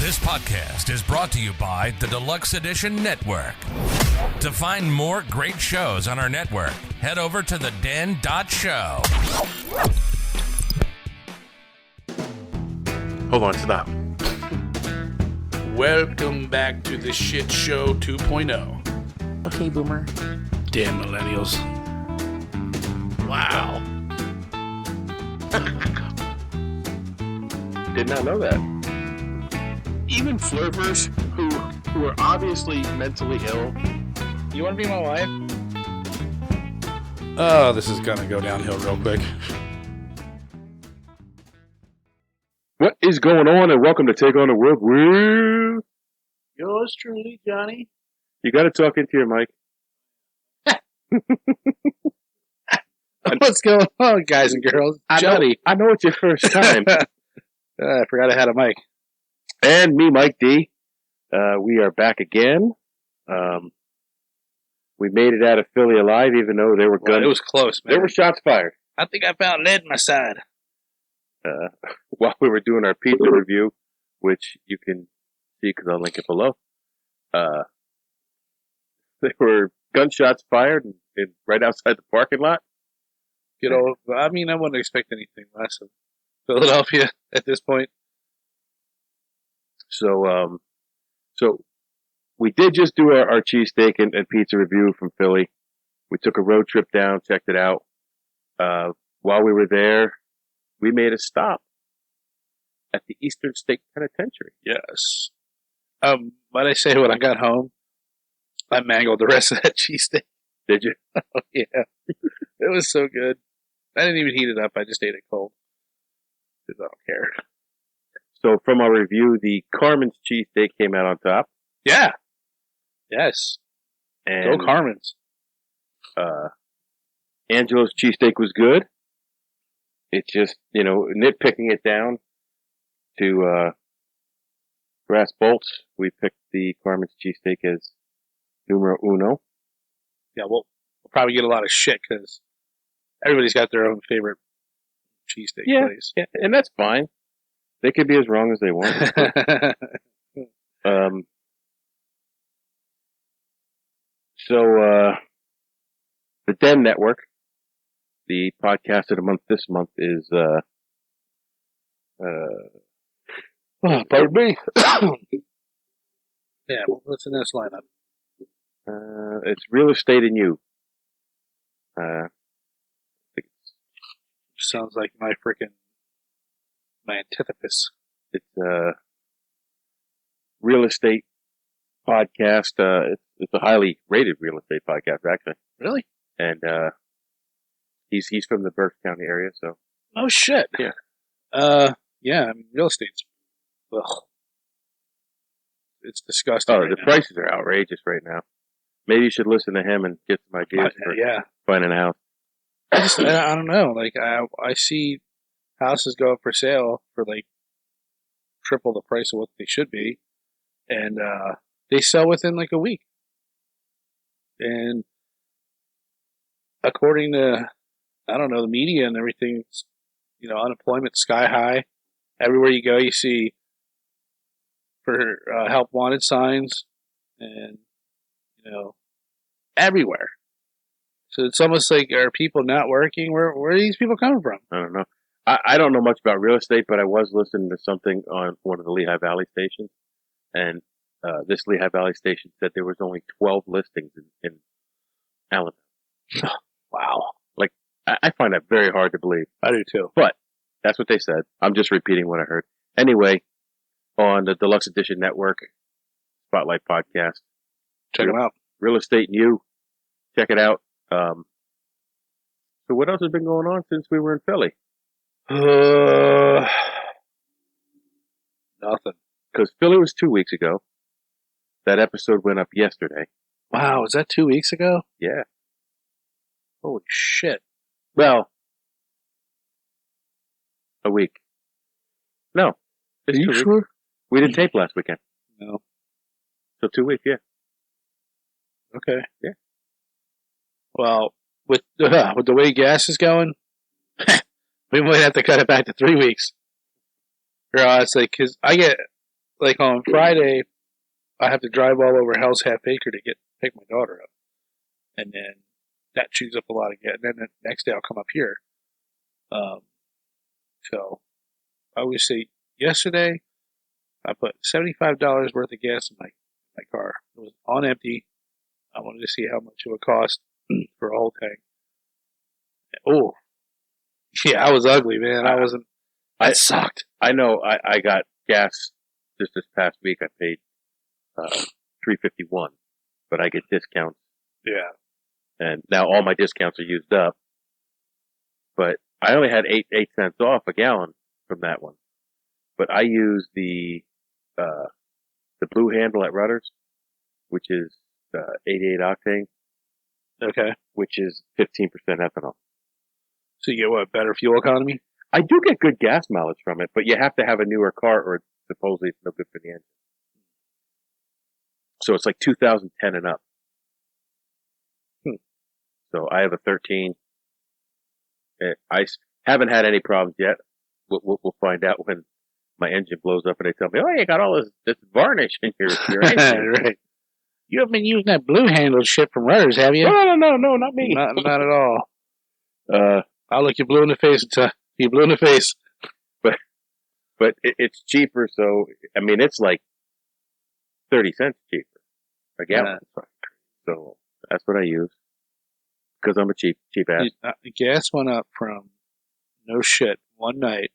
This podcast is brought to you by the Deluxe Edition Network. To find more great shows on our network, head over to theden.show. Hold on, stop. Welcome back to the Shit Show 2.0. Okay, boomer. Damn millennials. Wow. Did not know that. Even flirters who are obviously mentally ill. You want to be my wife? Oh, this is going to go downhill real quick. What is going on, and welcome to Take on the World with Yours truly, Johnny. You got to talk into your mic. What's going on, guys and girls? Johnny. I know it's your first time. I forgot I had a mic. And me, Mike D. We are back again. We made it out of Philly alive, even though there were guns. Well, it was close, man. There were shots fired. I think I found lead in my side. While we were doing our pizza review, which you can see because I'll link it below. There were gunshots fired right outside the parking lot. I wouldn't expect anything less of Philadelphia at this point. So we did just do our cheesesteak and pizza review from Philly. We took a road trip down, checked it out. While we were there, we made a stop at the Eastern State Penitentiary. Yes. Might I say, when I got home, I mangled the rest of that cheesesteak. Did you? Oh, yeah. It was so good. I didn't even heat it up. I just ate it cold. Because I don't care. So from our review, the Carmen's cheesesteak came out on top. Yeah. Yes. And go Carmen's. Angelo's cheesesteak was good. It's just, nitpicking it down to brass bolts. We picked the Carmen's cheesesteak as numero uno. Yeah, we'll probably get a lot of shit because everybody's got their own favorite cheesesteak place. Yeah, and that's fine. They could be as wrong as they want. So the Den Network, the podcast of the month this month is pardon me. Yeah, what's in this lineup? It's Real Estate and You. Sounds like my antithesis. It's a real estate podcast. It's a highly rated real estate podcast, actually. Really? And he's from the Berks County area, so. Oh shit. Yeah. Real estate's. Ugh. It's disgusting. Oh, the prices are outrageous right now. Maybe you should listen to him and get some ideas for finding a house. I don't know. Like I see houses go up for sale for like triple the price of what they should be, and they sell within like a week. And according to the media and everything, unemployment sky high. Everywhere you go, you see for help wanted signs, and everywhere. So it's almost like, are people not working? Where are these people coming from? I don't know. I don't know much about real estate, but I was listening to something on one of the Lehigh Valley stations, and this Lehigh Valley station said there was only 12 listings in Alabama. Wow. Like, I find that very hard to believe. I do too. But that's what they said. I'm just repeating what I heard. Anyway, on the Deluxe Edition Network, Spotlight Podcast. Check them out. Real Estate and You. Check it out. So what else has been going on since we were in Philly? Nothing. Because Philly was 2 weeks ago. That episode went up yesterday. Wow, was that 2 weeks ago? Yeah. Holy shit. Well, a week. No. Are you sure? We didn't tape last weekend. No. So 2 weeks, yeah. Okay. Yeah. Well, with the way gas is going, we might have to cut it back to 3 weeks. Or honestly, because I get like on Friday, I have to drive all over Hell's Half Acre to pick my daughter up, and then that chews up a lot of gas. And then the next day I'll come up here. So I always say yesterday I put $75 worth of gas in my car. It was on empty. I wanted to see how much it would cost for a whole tank. Oh, yeah, I was ugly, man. I sucked. I know. I got gas just this past week. I paid $3.51, but I get discounts. Yeah. And now all my discounts are used up. But I only had 8 cents off a gallon from that one. But I use the blue handle at Rutter's, which is 88 octane. Okay. Which is 15% ethanol. So you get what, better fuel economy? I do get good gas mileage from it, but you have to have a newer car or supposedly it's no good for the engine. So it's like 2010 and up. So I have a 13. I haven't had any problems yet. We'll find out when my engine blows up and they tell me, oh, you got all this varnish in your engine. Right. You haven't been using that blue handled shit from Rudders, have you? No, not me. Not at all. I'll look you blue in the face and tell you blue in the face. But it's cheaper, so, I mean, it's like 30 cents cheaper a gallon. So that's what I use. Because I'm a cheap ass. Gas went up from, no shit, one night.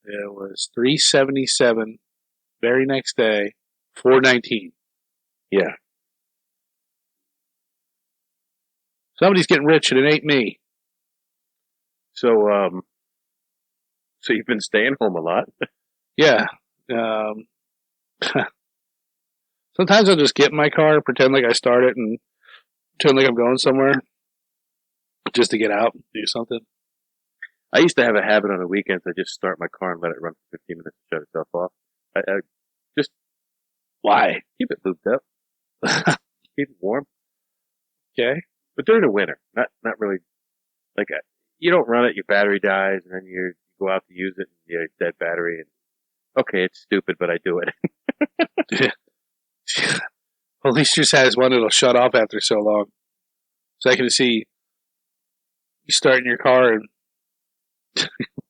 It was $3.77. Very next day, $4.19. Yeah. Somebody's getting rich and it ain't me. So you've been staying home a lot? Yeah. Sometimes I'll just get in my car, pretend like I started, and pretend like I'm going somewhere, just to get out and do something. I used to have a habit on the weekends. I just start my car and let it run for 15 minutes and shut itself off. I just why? Keep it lubed up, keep it warm. Okay, but during the winter, not really. Like you don't run it, your battery dies, and then you go out to use it, and you have a dead battery. And okay, it's stupid, but I do it. Well, at least yours has one that'll shut off after so long. So I can see you starting your car and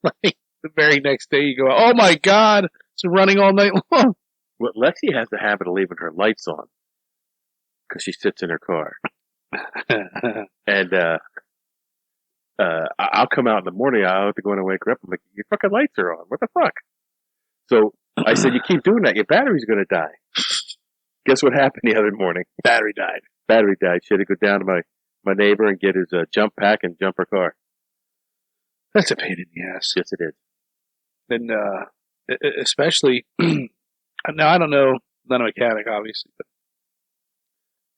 like the very next day you go, oh my God, it's running all night long. Well, Lexi has the habit of leaving her lights on because she sits in her car. And I'll come out in the morning, I'll have to go in and wake her up. I'm like, your fucking lights are on. What the fuck? So I said, you keep doing that, your battery's going to die. Guess what happened the other morning? Battery died. She had to go down to my neighbor and get his jump pack and jump her car. That's a pain in the ass. Yes, it is. And especially, now I don't know, not a mechanic, obviously, but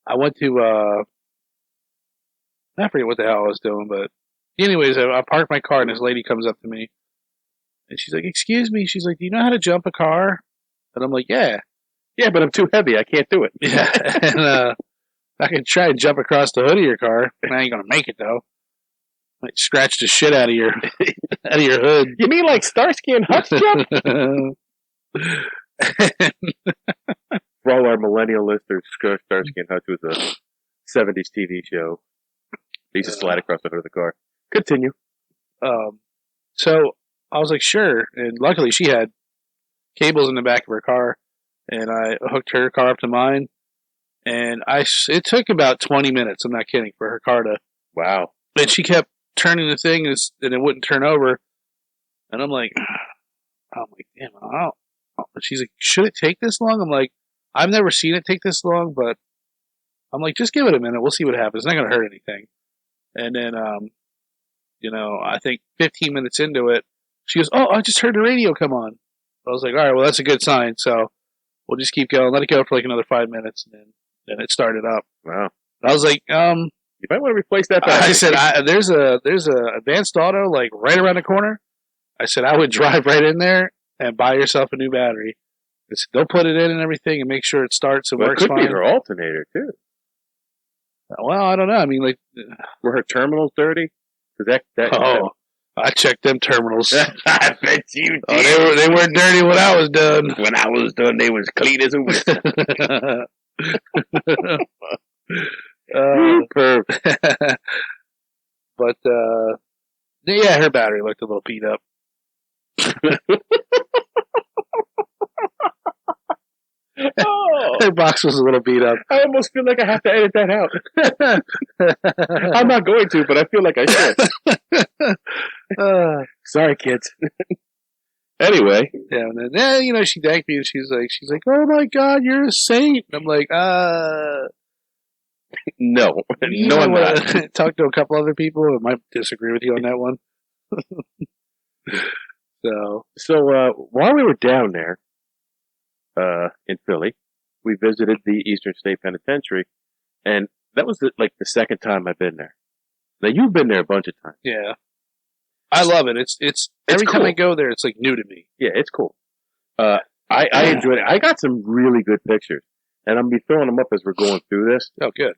I went to, I forget what the hell I was doing, but anyways, I parked my car and this lady comes up to me and she's like, excuse me. She's like, do you know how to jump a car? And I'm like, yeah. Yeah, but I'm too heavy. I can't do it. Yeah. And I can try and jump across the hood of your car. I ain't going to make it, though. Might scratch the shit out of your hood. You mean like Starsky and Hutch jump? For all our millennial listeners, Starsky and Hutch was a 70s TV show. They used to slide across the hood of the car. Continue. So I was like, sure. And luckily she had cables in the back of her car. And I hooked her car up to mine. And it took about 20 minutes, I'm not kidding, for her car to... Wow. And she kept turning the thing and it wouldn't turn over. And I'm like, damn, she's like, should it take this long? I'm like, I've never seen it take this long, but I'm like, just give it a minute. We'll see what happens. It's not going to hurt anything. And then, I think 15 minutes into it, she goes, oh, I just heard the radio come on. I was like, all right, well, that's a good sign. So we'll just keep going. Let it go for like another 5 minutes. And then it started up. Wow. I was like, you might want to replace that battery. I said, there's a advanced auto like right around the corner. I said, I would drive right in there and buy yourself a new battery. I said, don't put it in and everything and make sure it starts and works fine. It could be her alternator too. Well, I don't know. I mean, like, were her terminals dirty? Because that I checked them terminals. I bet you did. Oh, they weren't dirty when I was done. When I was done, they was clean as a whistle. But yeah, her battery looked a little beat up. Oh, Her box was a little beat up. I almost feel like I have to edit that out. I'm not going to, but I feel like I should. Sorry, kids. Anyway, Yeah, and then she thanked me, and she's like, "Oh my God, you're a saint." And I'm like, no, I'm not. Talked to a couple other people who might disagree with you on that one. So while we were down there, in Philly, we visited the Eastern State Penitentiary, and that was the second time I've been there. Now you've been there a bunch of times. Yeah, I love it. It's every time I go there, it's like new to me. Yeah, it's cool. I enjoyed it. I got some really good pictures, and I'm gonna be throwing them up as we're going through this. Oh, good.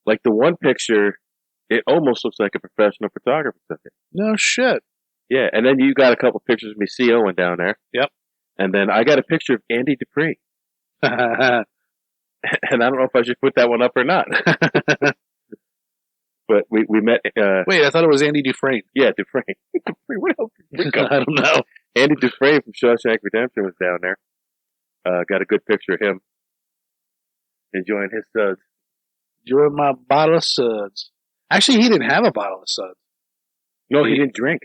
Like the one picture, it almost looks like a professional photographer took it. No shit. Yeah, and then you got a couple pictures of me COing down there. Yep. And then I got a picture of Andy Dupree. And I don't know if I should put that one up or not. But we met. Wait, I thought it was Andy Dufresne. Yeah, Dufresne. Where else did we come I don't know. Andy Dufresne from Shawshank Redemption was down there. Got a good picture of him enjoying his suds. Enjoying my bottle of suds. Actually, he didn't have a bottle of suds. No, he didn't drink.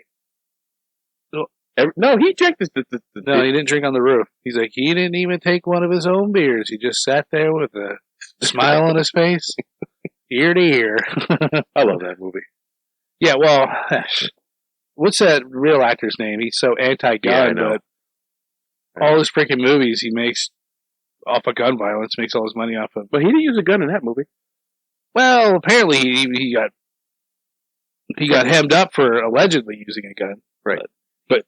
No, he drank this. No, he didn't drink on the roof. He's like, he didn't even take one of his own beers. He just sat there with a smile on his face, ear to ear. I love that movie. Yeah, well, what's that real actor's name? He's so anti-gun, but all his freaking movies he makes off of gun violence, makes all his money off of. But he didn't use a gun in that movie. Well, apparently he got hemmed up for allegedly using a gun. Right. But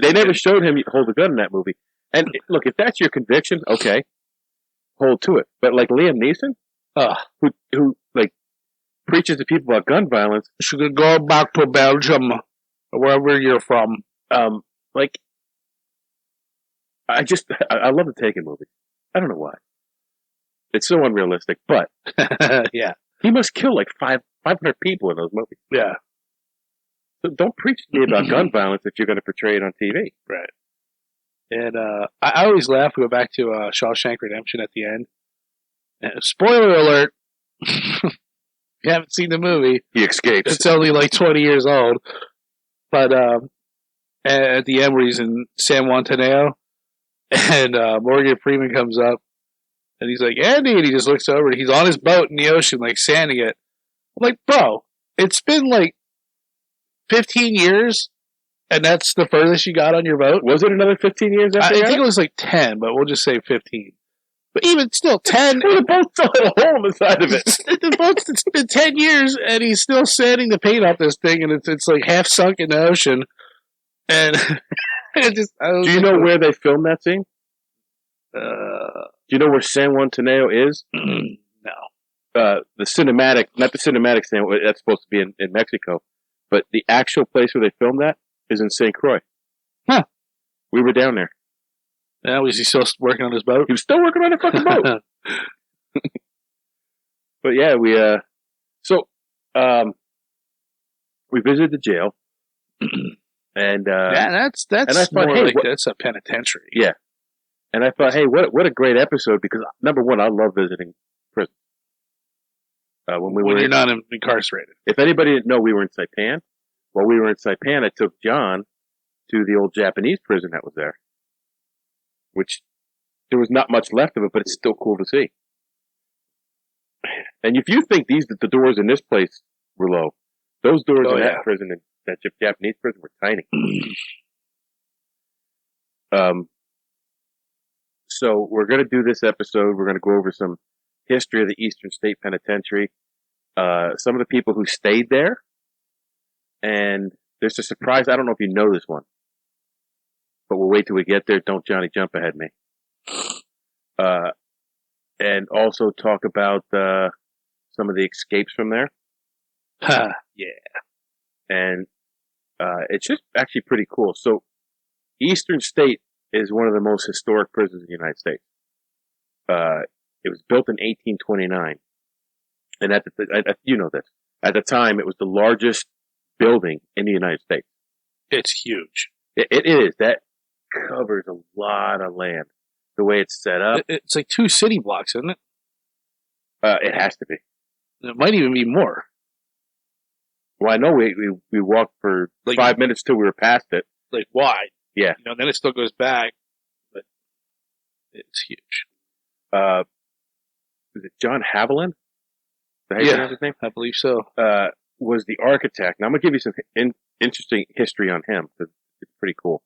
they never showed him hold a gun in that movie. And look, if that's your conviction, okay, hold to it. But like Liam Neeson, who preaches to people about gun violence, should go back to Belgium, or wherever you're from. I love the Taken movie. I don't know why. It's so unrealistic, but yeah, he must kill like 500 people in those movies. Yeah. So don't preach to me about gun violence if you're going to portray it on TV. Right. And I always laugh. We go back to Shawshank Redemption at the end. Spoiler alert. If you haven't seen the movie, he escapes. It's only like 20 years old. But at the end where he's in San Juantaneo, and Morgan Freeman comes up, and he's like, Andy, and he just looks over, and he's on his boat in the ocean, like, sanding it. I'm like, bro, it's been like 15 years, and that's the furthest you got on your boat? Was it another 15 years after I think it was like 10, but we'll just say 15. But even still, 10... Well, the boat still had a hole in the side of it. The boat's it's been 10 years, and he's still sanding the paint off this thing, and it's like half sunk in the ocean. And do you know where they filmed that scene? Do you know where San Juantaneo is? No. The cinematic, not the cinematic San, that's supposed to be in Mexico, but the actual place where they filmed that is in St. Croix. Huh. We were down there. Yeah, was he still working on his boat? He was still working on the fucking boat. But yeah, we visited the jail. And that's and I thought, more like that's a penitentiary. Yeah. And I thought, hey, what a great episode, because number one, I love visiting prisons. When you're not incarcerated. If anybody didn't know, we were in Saipan. While we were in Saipan, I took John to the old Japanese prison that was there, which there was not much left of it, but it's still cool to see. And if you think the doors in this place were low, those doors in that prison, that Japanese prison, were tiny. So we're going to do this episode. We're going to go over some history of the Eastern State Penitentiary, some of the people who stayed there, and there's a surprise. I don't know if you know this one, but we'll wait till we get there. Don't Johnny jump ahead me. And also talk about some of the escapes from there. Yeah. And It's just actually pretty cool. So, Eastern State is one of the most historic prisons in the United States. It was built in 1829, and you know this. At the time, it was the largest building in the United States. It's huge. It is. That covers a lot of land. The way it's set up, It's like 2 city blocks, isn't it? it has to be. It might even be more. Well, I know we walked for Like- 5 minutes till we were past it. Like wide. Yeah. Then it still goes back, but it's huge. Is it John Haviland? Is that how you pronounce his name? I believe so. Was the architect. Now I'm gonna give you some interesting history on him because it's pretty cool.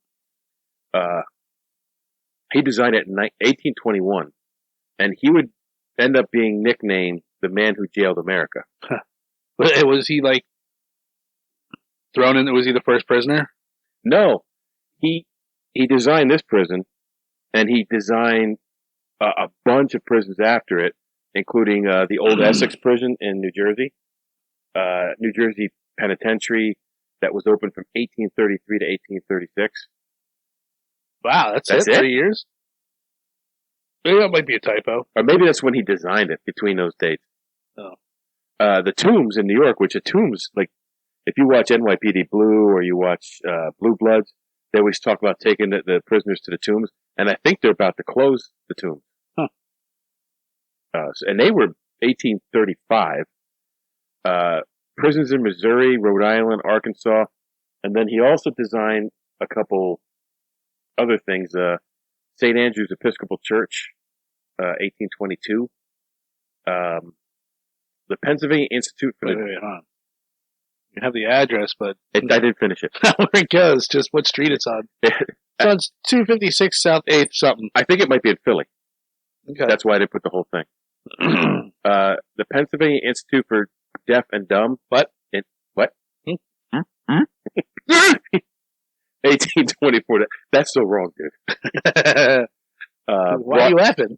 He designed it in 1821, and he would end up being nicknamed the man who jailed America. Was he like thrown in? Was he the first prisoner? No, he designed this prison, and he designed a bunch of prisons after it, including the old Essex prison in New Jersey, New Jersey Penitentiary that was open from 1833 to 1836. Wow, that's it? 3 years? Maybe that might be a typo. Or maybe that's when he designed it, between those dates. Oh. The Tombs in New York, which the Tombs, like, if you watch NYPD Blue or you watch Blue Bloods, they always talk about taking the prisoners to the Tombs, and I think they're about to close the Tombs. Huh. And they were 1835. Prisons in Missouri, Rhode Island, Arkansas, and then he also designed a couple other things. St. Andrew's Episcopal Church, 1822. The Pennsylvania Institute for Wait, hold on. You have the address, but I didn't finish it. not where it goes, just what street it's on. It's on 256 South 8th something. I think it might be in Philly. Okay. That's why I didn't put the whole thing. The Pennsylvania Institute for Deaf and Dumb. What? 1824. That's so wrong, dude. Why are you laughing?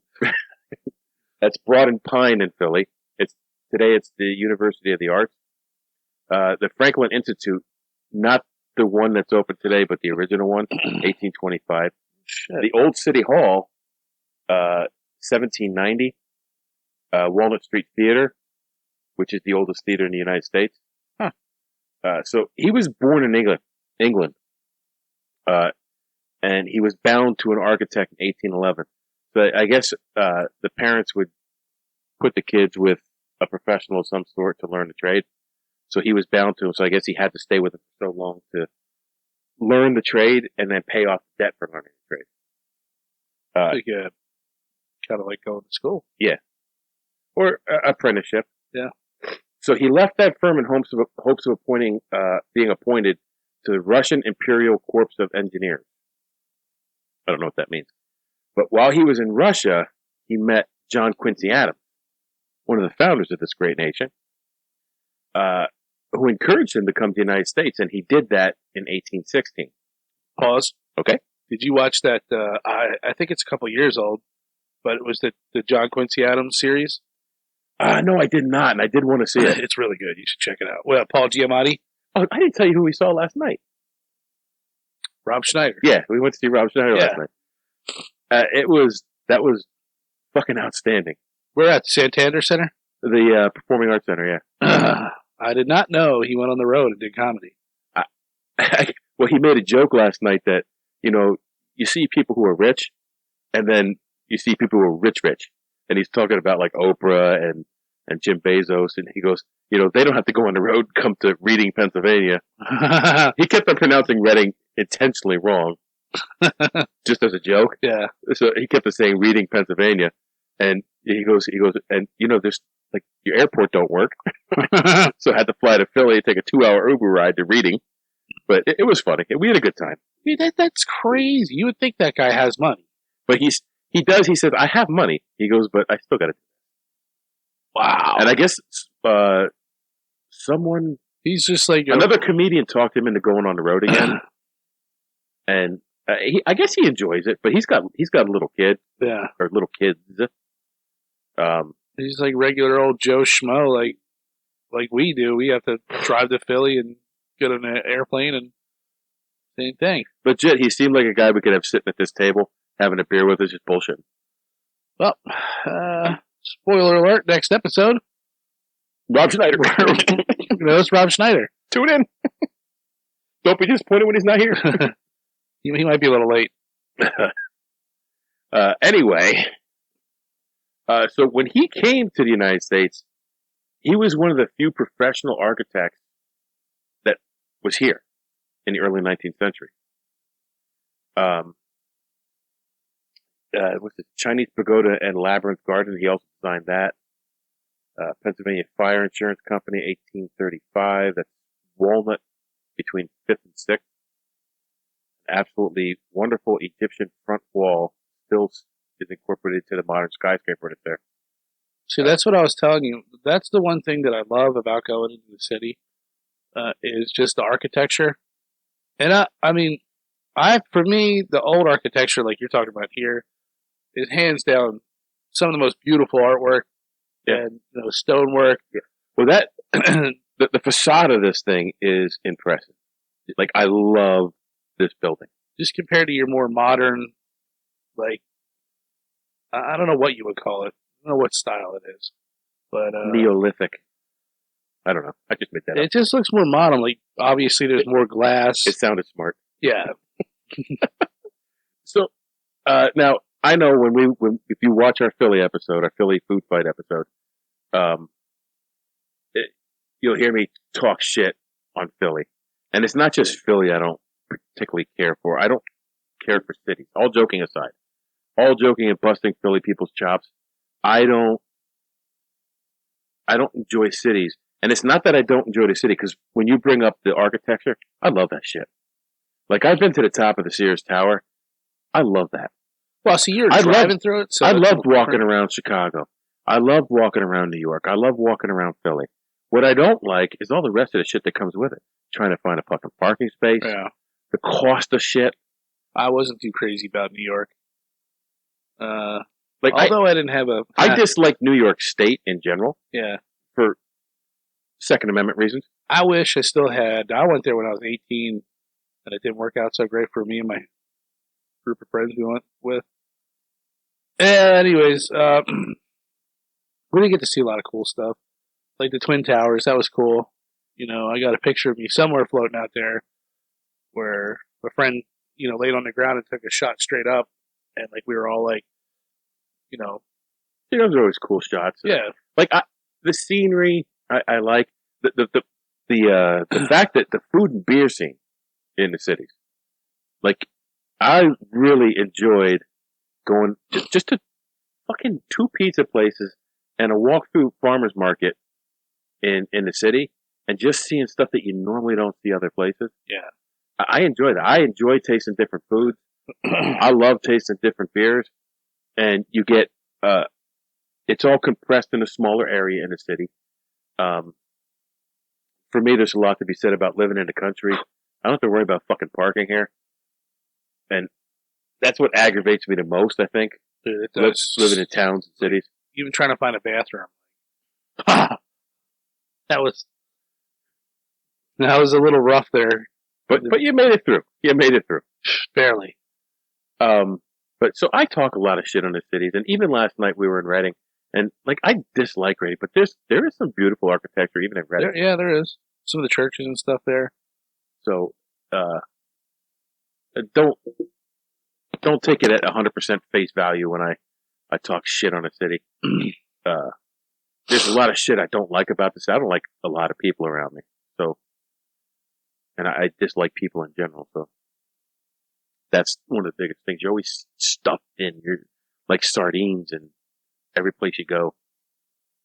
That's Broad and Pine in Philly. Today it's the University of the Arts. The Franklin Institute, not the one that's open today, but the original one, 1825. Shit. The Old City Hall, 1790. Walnut Street Theater, which is the oldest theater in the United States. Huh. So he was born in England. And he was bound to an architect in 1811. So I guess the parents would put the kids with a professional of some sort to learn the trade. So he was bound to him. So I guess he had to stay with him for so long to learn the trade and then pay off the debt for learning the trade. Kind of like going to school. Yeah. Or apprenticeship. Yeah. So he left that firm in hopes of being appointed to the Russian Imperial Corps of Engineers. I don't know what that means. But while he was in Russia, he met John Quincy Adams, one of the founders of this great nation, who encouraged him to come to the United States, and he did that in 1816. Pause. Okay. Did you watch that? I think it's a couple years old, but it was the John Quincy Adams series. No, I did not, and I did want to see it. It's really good. You should check it out. Well, Paul Giamatti, Oh, I didn't tell you who we saw last night. Rob Schneider. Yeah, we went to see Rob Schneider last night. That was fucking outstanding. We're at the Santander Center. The Performing Arts Center, yeah. I did not know he went on the road and did comedy. Well, he made a joke last night that, you see people who are rich, and then you see people who are rich. And he's talking about like Oprah and Jim Bezos, and he goes, they don't have to go on the road, come to Reading, Pennsylvania. He kept on pronouncing Reading intentionally wrong, just as a joke. Yeah. So he kept on saying Reading, Pennsylvania, and he goes, and there's like your airport don't work, so I had to fly to Philly, take a 2-hour Uber ride to Reading, but it was funny. We had a good time. I mean, that's crazy. You would think that guy has money, but he does. He says, "I have money." He goes, "But I still got to." Wow. And I guess someone, he's just like another comedian talked him into going on the road again, and I guess he enjoys it. But he's got a little kid, yeah, or little kids. He's like regular old Joe Schmo, like we do. We have to drive to Philly and get on an airplane and Same thing. Legit, he seemed like a guy we could have sitting at this table, having a beer with us, just bullshitting. Well, spoiler alert, next episode. Rob Schneider. It's Rob Schneider. Tune in. Don't be disappointed when he's not here. He might be a little late. Anyway, so when he came to the United States, he was one of the few professional architects that was here in the early 19th century. What's the Chinese Pagoda and Labyrinth Garden? He also designed that. Pennsylvania Fire Insurance Company, 1835. That's Walnut between 5th and 6th. Absolutely wonderful Egyptian front wall still is incorporated to the modern skyscraper that's there. See, that's what I was telling you. That's the one thing that I love about going into the city, is just the architecture. And for me, the old architecture, like you're talking about here, is hands down some of the most beautiful artwork and stonework. Yeah. Well, that the facade of this thing is impressive. Like, I love this building. Just compared to your more modern, like, I don't know what you would call it. I don't know what style it is, but Neolithic. I don't know. I just made that up. It just looks more modern. Like, obviously, there's more glass. It sounded smart. Yeah. So now I know if you watch our Philly episode, our Philly food fight episode, you'll hear me talk shit on Philly, and it's not just Philly. I don't particularly care for. I don't care for cities. All joking aside, all joking and busting Philly people's chops. I don't enjoy cities, and it's not that I don't enjoy the city. Because when you bring up the architecture, I love that shit. Like, I've been to the top of the Sears Tower. I love that. Well, see, you're driving through it. So I loved walking around Chicago. I loved walking around New York. I love walking around Philly. What I don't like is all the rest of the shit that comes with it. Trying to find a fucking parking space. Yeah. The cost of shit. I wasn't too crazy about New York. Like, although I didn't have a... I dislike New York State in general. Yeah. For Second Amendment reasons. I wish I still had... I went there when I was 18, and it didn't work out so great for me and my group of friends we went with. Anyways, we didn't get to see a lot of cool stuff. Like the Twin Towers, that was cool. I got a picture of me somewhere floating out there where a friend, laid on the ground and took a shot straight up, and like we were all like, those are always cool shots. Yeah. Like, the scenery, I like the fact that the food and beer scene in the cities. Like, I really enjoyed going just to fucking 2 pizza places and a walk through farmers market in the city, and just seeing stuff that you normally don't see other places. Yeah. I enjoy that. I enjoy tasting different foods. I love tasting different beers, and you get it's all compressed in a smaller area in the city. For me, there's a lot to be said about living in the country. I don't have to worry about fucking parking here, and that's what aggravates me the most. I think living in towns and cities. Even trying to find a bathroom. That was a little rough there. But you made it through. You made it through. Barely. But so I talk a lot of shit on the cities, and even last night we were in Reading, and like, I dislike Reading, but there is some beautiful architecture even in Reading. There is. Some of the churches and stuff there. So don't take it at 100% face value when I talk shit on a city. There's a lot of shit I don't like about this. I don't like a lot of people around me. So, and I dislike people in general. So that's one of the biggest things. You're always stuffed in. You're like sardines in every place you go.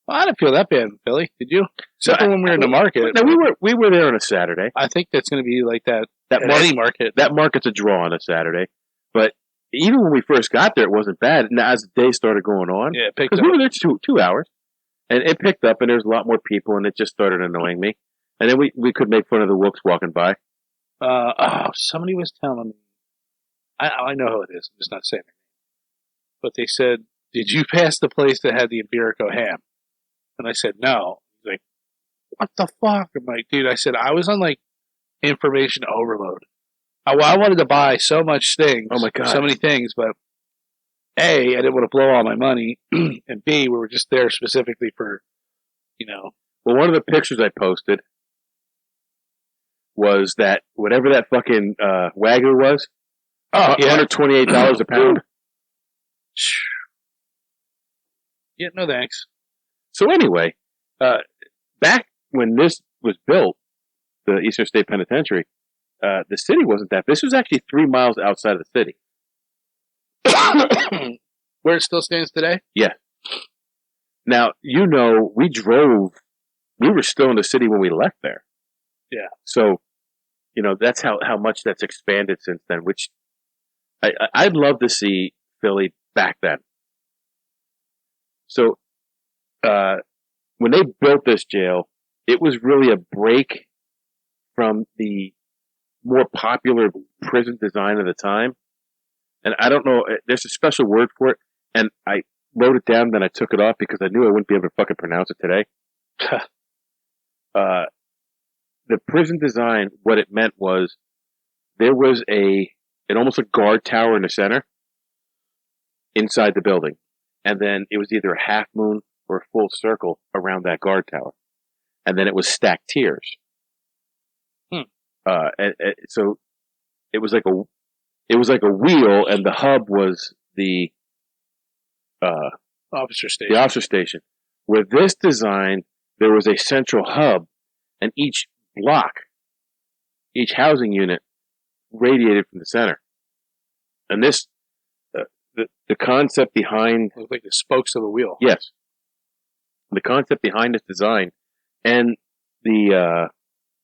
Well, I didn't feel that bad in Philly. Did you? Except for when we were in the market. No, we were there on a Saturday. I think that's going to be like that market. That market's a draw on a Saturday. But even when we first got there, it wasn't bad. And as the day started going on, yeah, it picked up. Because we were there 2 hours, and it picked up, and there was a lot more people, and it just started annoying me. And then we could make fun of the Wooks walking by. Somebody was telling me. I know who it is. I'm just not saying it. But they said, "Did you pass the place that had the Iberico ham?" And I said, "No." He's like, "What the fuck?" I'm like, "Dude," I said, "I was on like information overload. I wanted to buy so much things. Oh my God. So many things, but A, I didn't want to blow all my money, and B, we were just there specifically for, Well, one of the pictures I posted was that whatever that fucking Wagyu was, $128 a pound. Yeah, no thanks. So anyway, back when this was built, the Eastern State Penitentiary, the city wasn't that. This was actually 3 miles outside of the city. Where it still stands today? Yeah. Now, we were still in the city when we left there. Yeah. So, that's how much that's expanded since then, which I'd love to see Philly back then. So, when they built this jail, it was really a break from the more popular prison design of the time. And I don't know, there's a special word for it, and I wrote it down, then I took it off because I knew I wouldn't be able to fucking pronounce it today. The prison design, what it meant was there was an almost a guard tower in the center inside the building. And then it was either a half moon or a full circle around that guard tower. And then it was stacked tiers. So it was like a wheel, and the hub was the Officer station. The officer station. With this design, there was a central hub, and each block, each housing unit, radiated from the center. And this, the concept behind... It was like the spokes of a wheel. Yes. The concept behind this design and the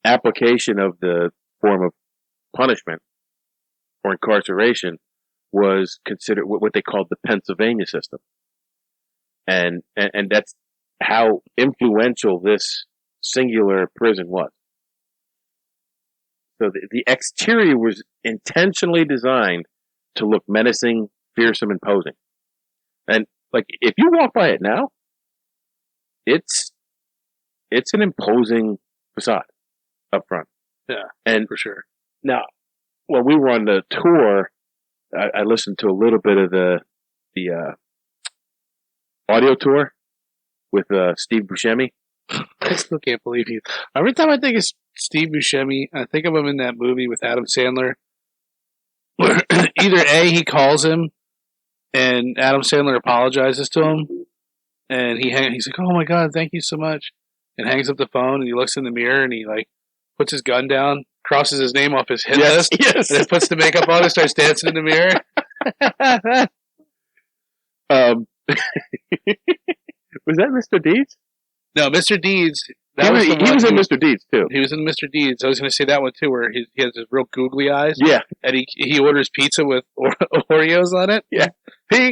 application of the form of punishment or incarceration was considered what they called the Pennsylvania system. And that's how influential this singular prison was. So the exterior was intentionally designed to look menacing, fearsome, imposing. And like if you walk by it now, it's an imposing facade up front. Yeah, and for sure. Now, when we were on the tour, I listened to a little bit of the audio tour with Steve Buscemi. I still can't believe you. Every time I think of Steve Buscemi, I think of him in that movie with Adam Sandler. Where either A, he calls him, and Adam Sandler apologizes to him, and he's like, "Oh my God, thank you so much," and hangs up the phone, and he looks in the mirror, and he like puts his gun down, crosses his name off his hit list, and then puts the makeup on and starts dancing in the mirror. Was that Mr. Deeds? No, Mr. Deeds. He was in Mr. Deeds too. He was in Mr. Deeds. I was going to say that one too, where he has his real googly eyes. Yeah, and he orders pizza with Oreos on it. Yeah, here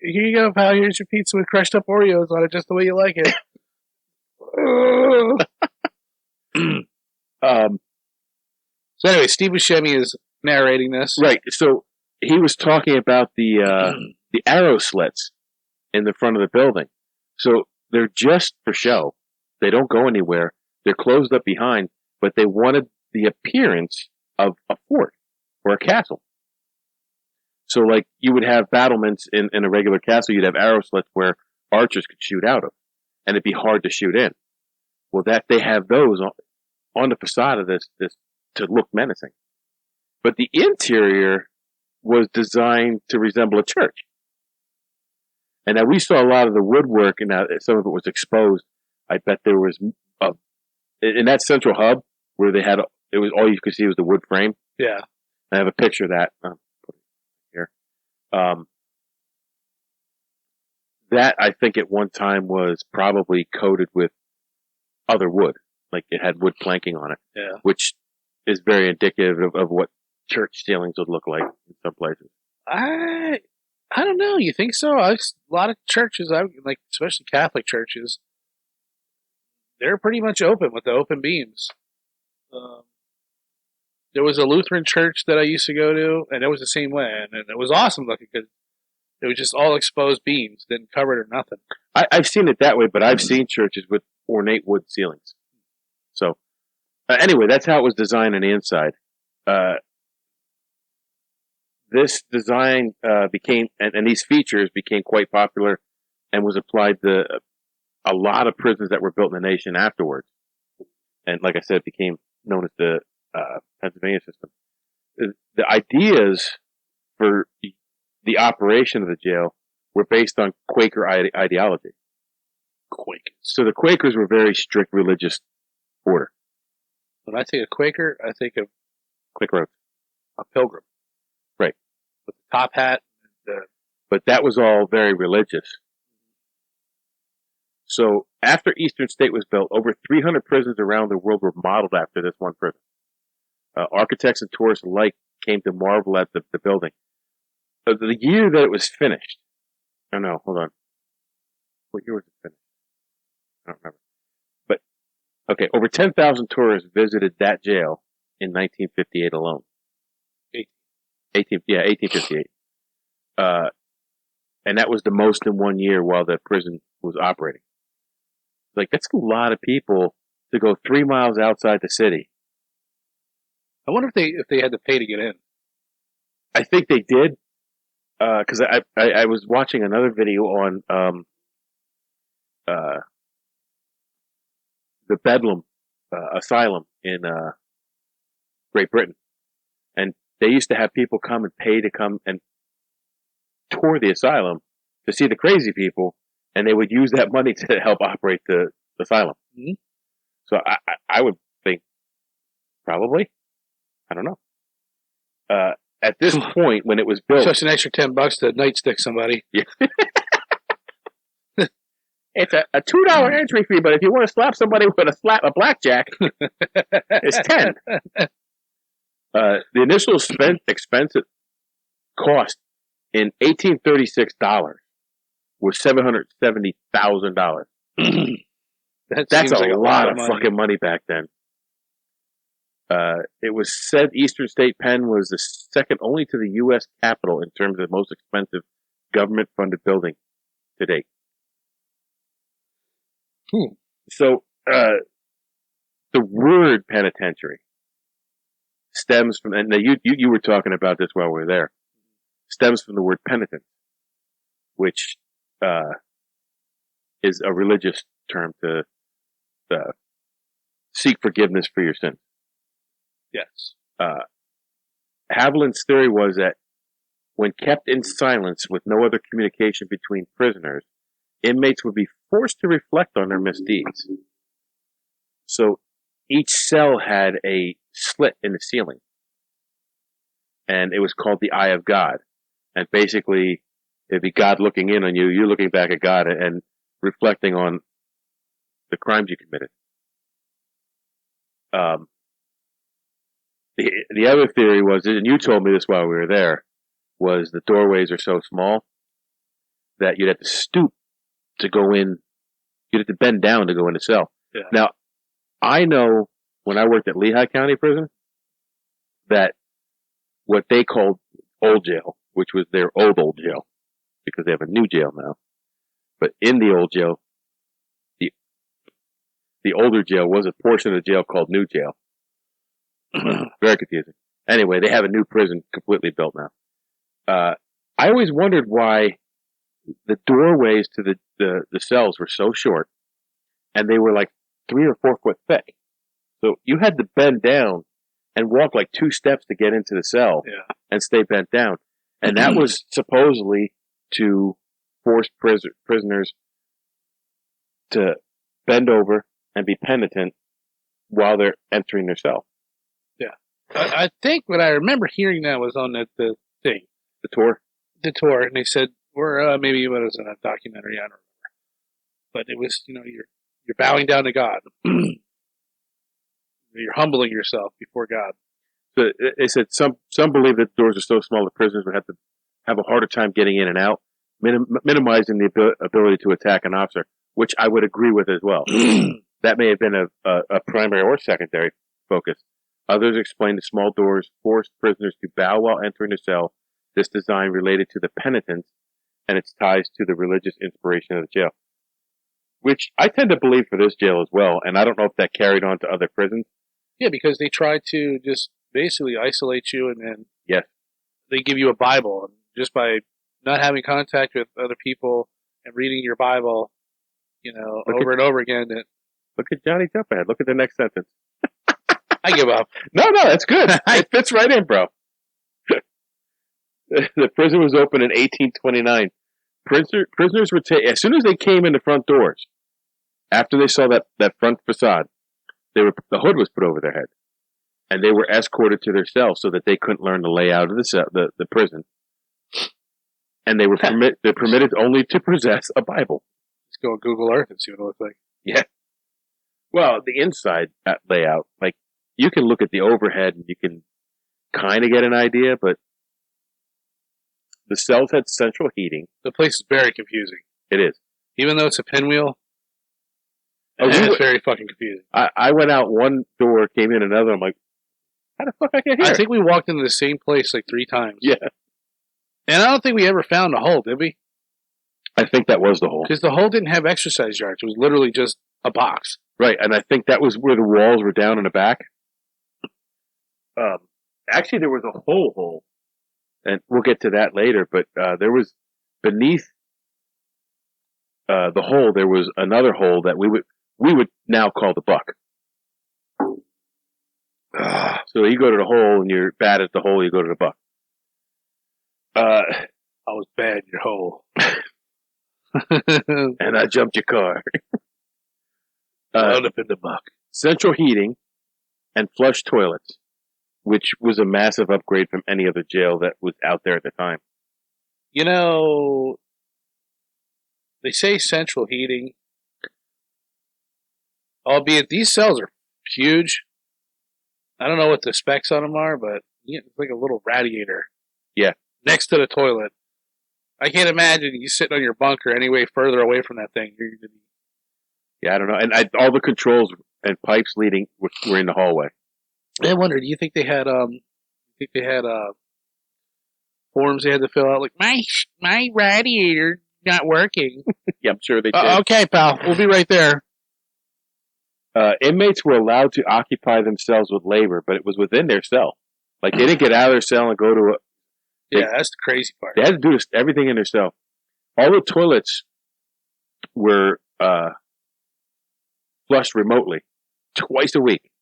you go, pal. Here's your pizza with crushed up Oreos on it, just the way you like it. So anyway, Steve Buscemi is narrating this. Right. So he was talking about the arrow slits in the front of the building. So they're just for show. They don't go anywhere. They're closed up behind, but they wanted the appearance of a fort or a castle. So like you would have battlements in a regular castle, you'd have arrow slits where archers could shoot out of, and it'd be hard to shoot in. Well, that they have those on the facade of this to look menacing. But the interior was designed to resemble a church. And now we saw a lot of the woodwork, and now some of it was exposed. I bet there was in that central hub where they had it was all you could see was the wood frame. Yeah, I have a picture of that. I'll put it here. That I think at one time was probably coated with other wood, like it had wood planking on it. Yeah, which is very indicative of what church ceilings would look like in some places. I don't know. You think so? A lot of churches, like especially Catholic churches, they're pretty much open with the open beams. There was a Lutheran church that I used to go to, and it was the same way, and it was awesome looking because it was just all exposed beams, didn't cover it or nothing. I've seen it that way, but I've seen churches with ornate wood ceilings. So anyway, that's how it was designed on the inside. this design became, and these features became quite popular and was applied to a lot of prisons that were built in the nation afterwards. And like I said, it became known as the Pennsylvania system. The ideas for the operation of the jail were based on Quaker ideology. Quakers. So the Quakers were very strict religious order. When I think of Quaker, I think of Quaker Oats. a pilgrim. Right. With the top hat. But that was all very religious. So after Eastern State was built, over 300 prisons around the world were modeled after this one prison. Architects and tourists alike came to marvel at the building. The year that it was finished, oh no, hold on. What year was it finished? I don't remember. But, okay, over 10,000 tourists visited that jail in 1958 alone. 1858. And that was the most in 1 year while the prison was operating. Like, that's a lot of people to go 3 miles outside the city. I wonder if they had to pay to get in. I think they did, because I was watching another video on the Bedlam Asylum in Great Britain, and they used to have people come and pay to come and tour the asylum to see the crazy people, and they would use that money to help operate the asylum. Mm-hmm. So I would think probably, I don't know. At this point, when it was built, Just an extra $10 to nightstick somebody. Yeah. It's a $2 entry fee, but if you want to slap somebody with a blackjack, it's 10. The initial expense cost in 1836 was $770,000. That's a lot of fucking money back then. It was said Eastern State Pen was the second only to the U.S. Capitol in terms of most expensive government-funded building to date. So, the word penitentiary stems from, and you were talking about this while we were there, stems from the word penitent, which is a religious term to seek forgiveness for your sins. Yes. Haviland's theory was that when kept in silence with no other communication between prisoners, inmates would be forced to reflect on their misdeeds. So each cell had a slit in the ceiling, and it was called the Eye of God. And basically, it'd be God looking in on you, you're looking back at God and reflecting on the crimes you committed. The other theory was, and you told me this while we were there, was the doorways are so small that you'd have to stoop to go in. You'd have to bend down to go in the cell. Yeah. Now, I know when I worked at Lehigh County Prison that what they called old jail, which was their old jail, because they have a new jail now. But in the old jail, the older jail was a portion of the jail called new jail. Very confusing. Anyway, they have a new prison completely built now. I always wondered why the doorways to the cells were so short, and they were like 3 or 4 foot thick. So you had to bend down and walk like 2 steps to get into the cell and stay bent down. And that was supposedly to force prisoners to bend over and be penitent while they're entering their cell. Yeah. I think what I remember hearing that was on the thing. The tour? The tour, and they said, or maybe it was in a documentary, I don't remember. But it was, you're bowing down to God. You're humbling yourself before God. So they said some believe that the doors are so small that prisoners would have to have a harder time getting in and out, minimizing the ability to attack an officer, which I would agree with as well. That may have been a primary or secondary focus. Others explain the small doors forced prisoners to bow while entering the cell. This design related to the penitence and its ties to the religious inspiration of the jail, which I tend to believe for this jail as well. And I don't know if that carried on to other prisons. Yeah, because they tried to just basically isolate you and then they give you a Bible, and just by not having contact with other people and reading your Bible, over and over again. Look at Johnny Jump Ahead. Look at the next sentence. I give up. No, that's good. It fits right in, bro. The prison was opened in 1829. Prisoners were as soon as they came in the front doors, after they saw that front facade, the hood was put over their head, and they were escorted to their cells so that they couldn't learn the layout of the prison. And they were permitted only to possess a Bible. Let's go on Google Earth and see what it looks like. Yeah. Well, the inside layout, like you can look at the overhead and you can kind of get an idea, but the cells had central heating. The place is very confusing. It is. Even though it's a pinwheel, it's very fucking confusing. I went out one door, came in another. I'm like, how the fuck I get here? I think we walked into the same place like 3 times. Yeah. And I don't think we ever found the hole, did we? I think that was the hole. Because the hole didn't have exercise yards. It was literally just a box. Right, and I think that was where the walls were down in the back. Actually, there was a whole hole, and we'll get to that later, but there was, beneath the hole, there was another hole that we would now call the buck. So you go to the hole, and you're bad at the hole, you go to the buck. I was bad in your hole. And I jumped your car. Wound up in the buck. Central heating and flush toilets, which was a massive upgrade from any other jail that was out there at the time. They say central heating, albeit these cells are huge. I don't know what the specs on them are, but it's like a little radiator. Yeah. Next to the toilet. I can't imagine you sitting on your bunker any way further away from that thing. Yeah, I don't know. And all the controls and pipes leading were in the hallway. I wonder, do you think they had forms they had to fill out? Like, my radiator not working. Yeah, I'm sure they did. Okay, pal. We'll be right there. Inmates were allowed to occupy themselves with labor, but it was within their cell. Like, they didn't get out of their cell and go to a... Yeah, that's the crazy part. They had to do everything in their cell. All the toilets were flushed remotely twice a week.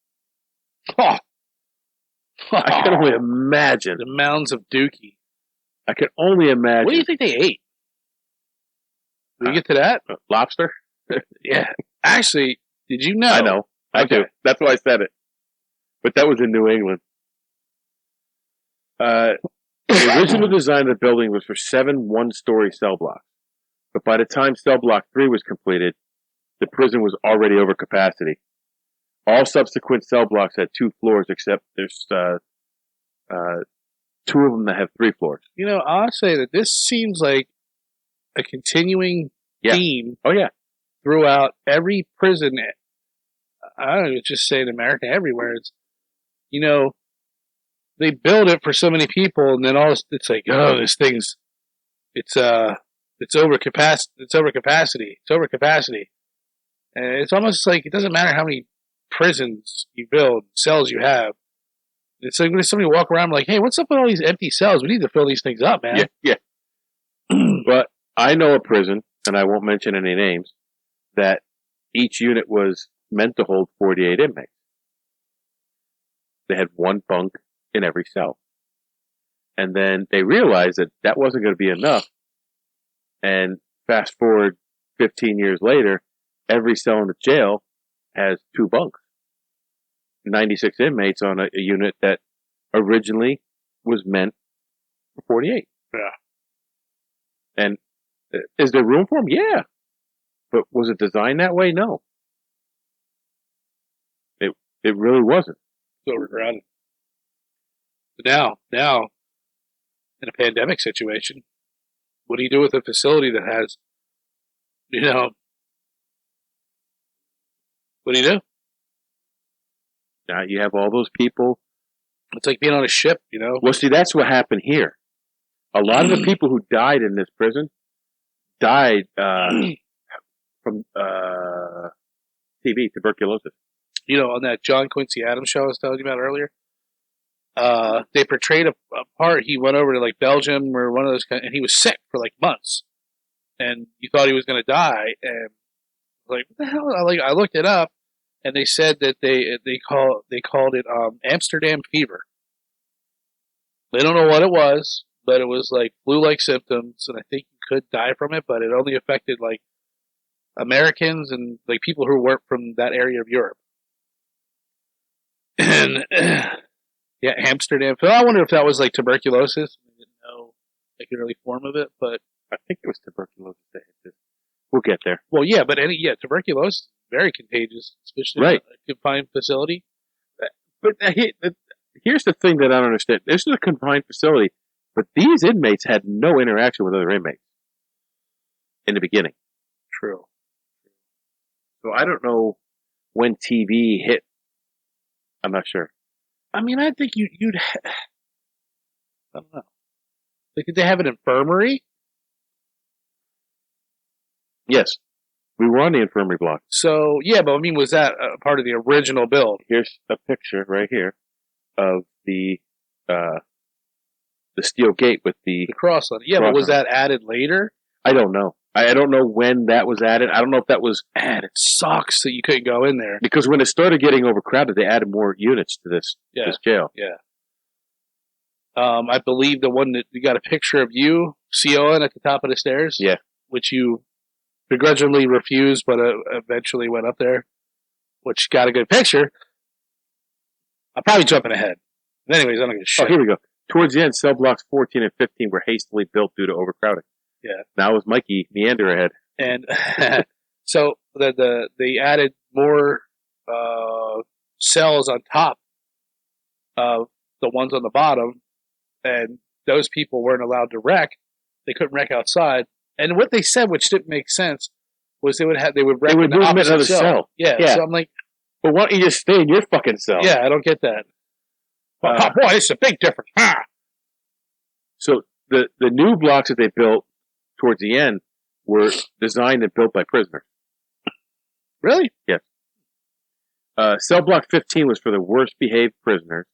Oh. I can only imagine. The mounds of dookie. I can only imagine. What do you think they ate? Did we get to that? Lobster? Yeah. Actually, did you know? I know. I do. That's why I said it. But that was in New England. The original design of the building was for 7 one-story cell blocks. But by the time cell block 3 was completed, the prison was already over capacity. All subsequent cell blocks had 2 floors, except there's 2 of them that have 3 floors. I'll say that this seems like a continuing theme. Oh, yeah. Throughout every prison. I don't even just say in America, everywhere. It's, they build it for so many people, and then it's like, oh, this thing's, it's over capacity. It's over capacity. It's over capacity. And it's almost like it doesn't matter how many prisons you build, cells you have. It's like when somebody walk around like, hey, what's up with all these empty cells? We need to fill these things up, man. Yeah. But I know a prison, and I won't mention any names, that each unit was meant to hold 48 inmates. They had 1 bunk in every cell. And then they realized that wasn't going to be enough. And fast forward 15 years later, every cell in the jail has 2 bunks. 96 inmates on a unit that originally was meant for 48. Yeah. And is there room for them? Yeah. But was it designed that way? No. It really wasn't. It's overcrowded. But now, in a pandemic situation, what do you do with a facility that has, what do you do? Now you have all those people. It's like being on a ship, Well, see, that's what happened here. A lot of the people who died in this prison died from TB, tuberculosis. On that John Quincy Adams show I was telling you about earlier, they portrayed a part. He went over to like Belgium or one of those, and he was sick for like months, and you thought he was going to die. And like, what the hell? I looked it up, and they said that they called it Amsterdam fever. They don't know what it was, but it was like flu-like symptoms, and I think you could die from it, but it only affected like Americans and like people who weren't from that area of Europe. And yeah, Amsterdam. I wonder if that was like tuberculosis. I didn't know like an early form of it, but I think it was tuberculosis that hit this. We'll get there. Well, yeah, but tuberculosis is very contagious, especially right. in a confined facility. But here's the thing that I don't understand. This is a confined facility, but these inmates had no interaction with other inmates in the beginning. True. So I don't know when TV hit. I'm not sure. I mean, I think you'd. I don't know. Like, did they have an infirmary? Yes, we were on the infirmary block. So yeah, but I mean, was that a part of the original build? Here's a picture right here of the steel gate with the cross on it. Yeah, but was that added later? I don't know. I don't know when that was added. I don't know if that was added. It sucks that you couldn't go in there. Because when it started getting overcrowded, they added more units to this jail. Yeah. I believe the one that you got a picture of you, CON, at the top of the stairs. Yeah. Which you begrudgingly refused, but eventually went up there, which got a good picture. I'm probably jumping ahead. But anyways, I don't give a shit. Oh, here we go. Towards the end, cell blocks 14 and 15 were hastily built due to overcrowding. Yeah. Now it was Mikey Meander ahead. And so they added more cells on top of the ones on the bottom, and those people weren't allowed to wreck. They couldn't wreck outside. And what they said, which didn't make sense, was they would wreck in the opposite cell. Yeah. So I'm like, well, why don't you just stay in your fucking cell? Yeah, I don't get that. Boy, it's a big difference. So the new blocks that they built towards the end were designed and built by prisoners. Really? Yes. Cell block 15 was for the worst behaved prisoners.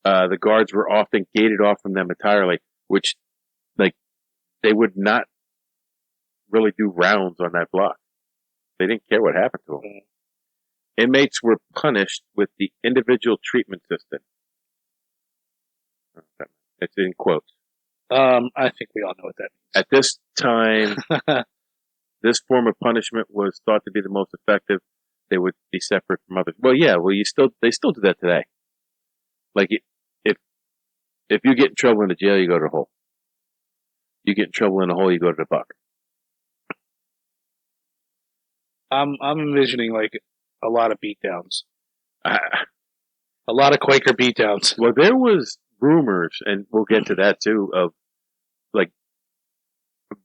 The guards were often gated off from them entirely, which, like, they would not really do rounds on that block. They didn't care what happened to them. Mm-hmm. Inmates were punished with the individual treatment system. It's in quotes. I think we all know what that means. At this time, this form of punishment was thought to be the most effective. They would be separate from others. Well, yeah. Well, they still do that today. Like, if you get in trouble in the jail, you go to the hole. You get in trouble in the hole, you go to the buck. I'm envisioning like a lot of beatdowns. A lot of Quaker beatdowns. Well, there was rumors, and we'll get to that too, of like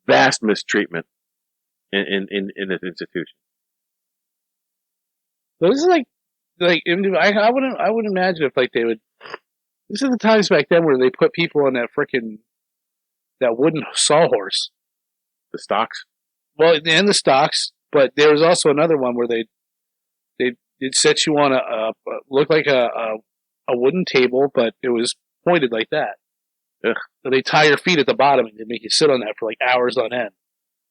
vast mistreatment in this institution. So this is like I would imagine if like they would. This is the times back then where they put people on that wooden sawhorse. The stocks. Well, and the stocks, but there was also another one where they'd set you on looked like a wooden table, but it was pointed like that. Ugh. So they tie your feet at the bottom and they make you sit on that for like hours on end.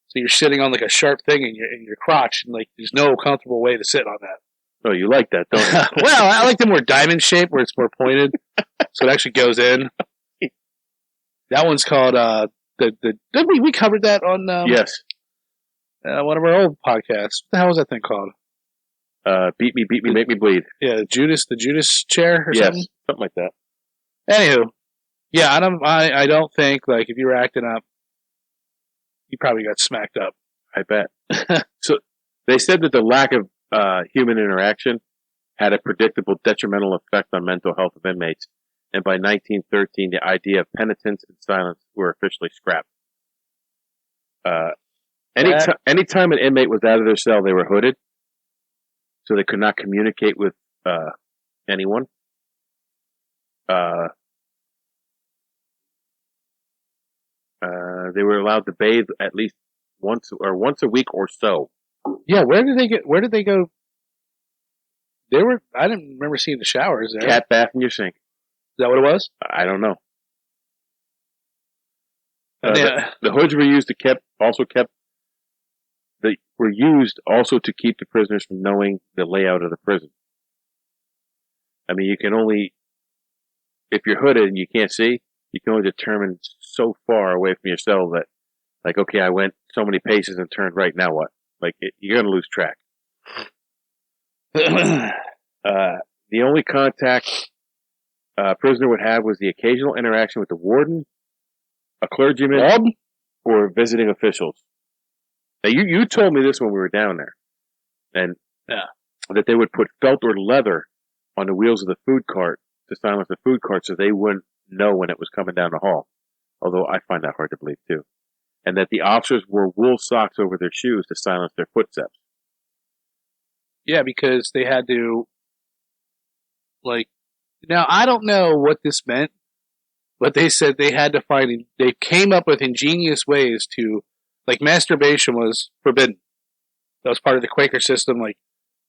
So you're sitting on like a sharp thing in your crotch, and like there's no comfortable way to sit on that. Oh, you like that, don't you? Well, I like the more diamond shape where it's more pointed, so it actually goes in. That one's called we covered that on yes, one of our old podcasts. What the hell was that thing called? Beat me, make me bleed. Yeah, the Judas chair or something? Something like that. Anywho, yeah, I don't think like if you were acting up, you probably got smacked up. I bet. So they said that the lack of human interaction had a predictable detrimental effect on mental health of inmates, and by 1913, the idea of penitence and silence were officially scrapped. Anytime an inmate was out of their cell, they were hooded, so they could not communicate with anyone. They were allowed to bathe at least once a week or so. Yeah, where did they go? I didn't remember seeing the showers there. Cat bath in your sink. that what it was? I don't know. And The hoods were used were used also to keep the prisoners from knowing the layout of the prison. I mean, you can only, if you're hooded and you can't see, you can only determine so far away from your cell that, like, okay, I went so many paces and turned right. Now what? Like, you're gonna lose track. The only contact a prisoner would have was the occasional interaction with the warden, a clergyman, or visiting officials. Now, you told me this when we were down there, and that they would put felt or leather on the wheels of the food cart to silence the food cart so they wouldn't know when it was coming down the hall. Although I find that hard to believe too. And that the officers wore wool socks over their shoes to silence their footsteps. Yeah, because they had to, like, now I don't know what this meant, but they said they had to they came up with ingenious ways to, like, masturbation was forbidden. That was part of the Quaker system, like,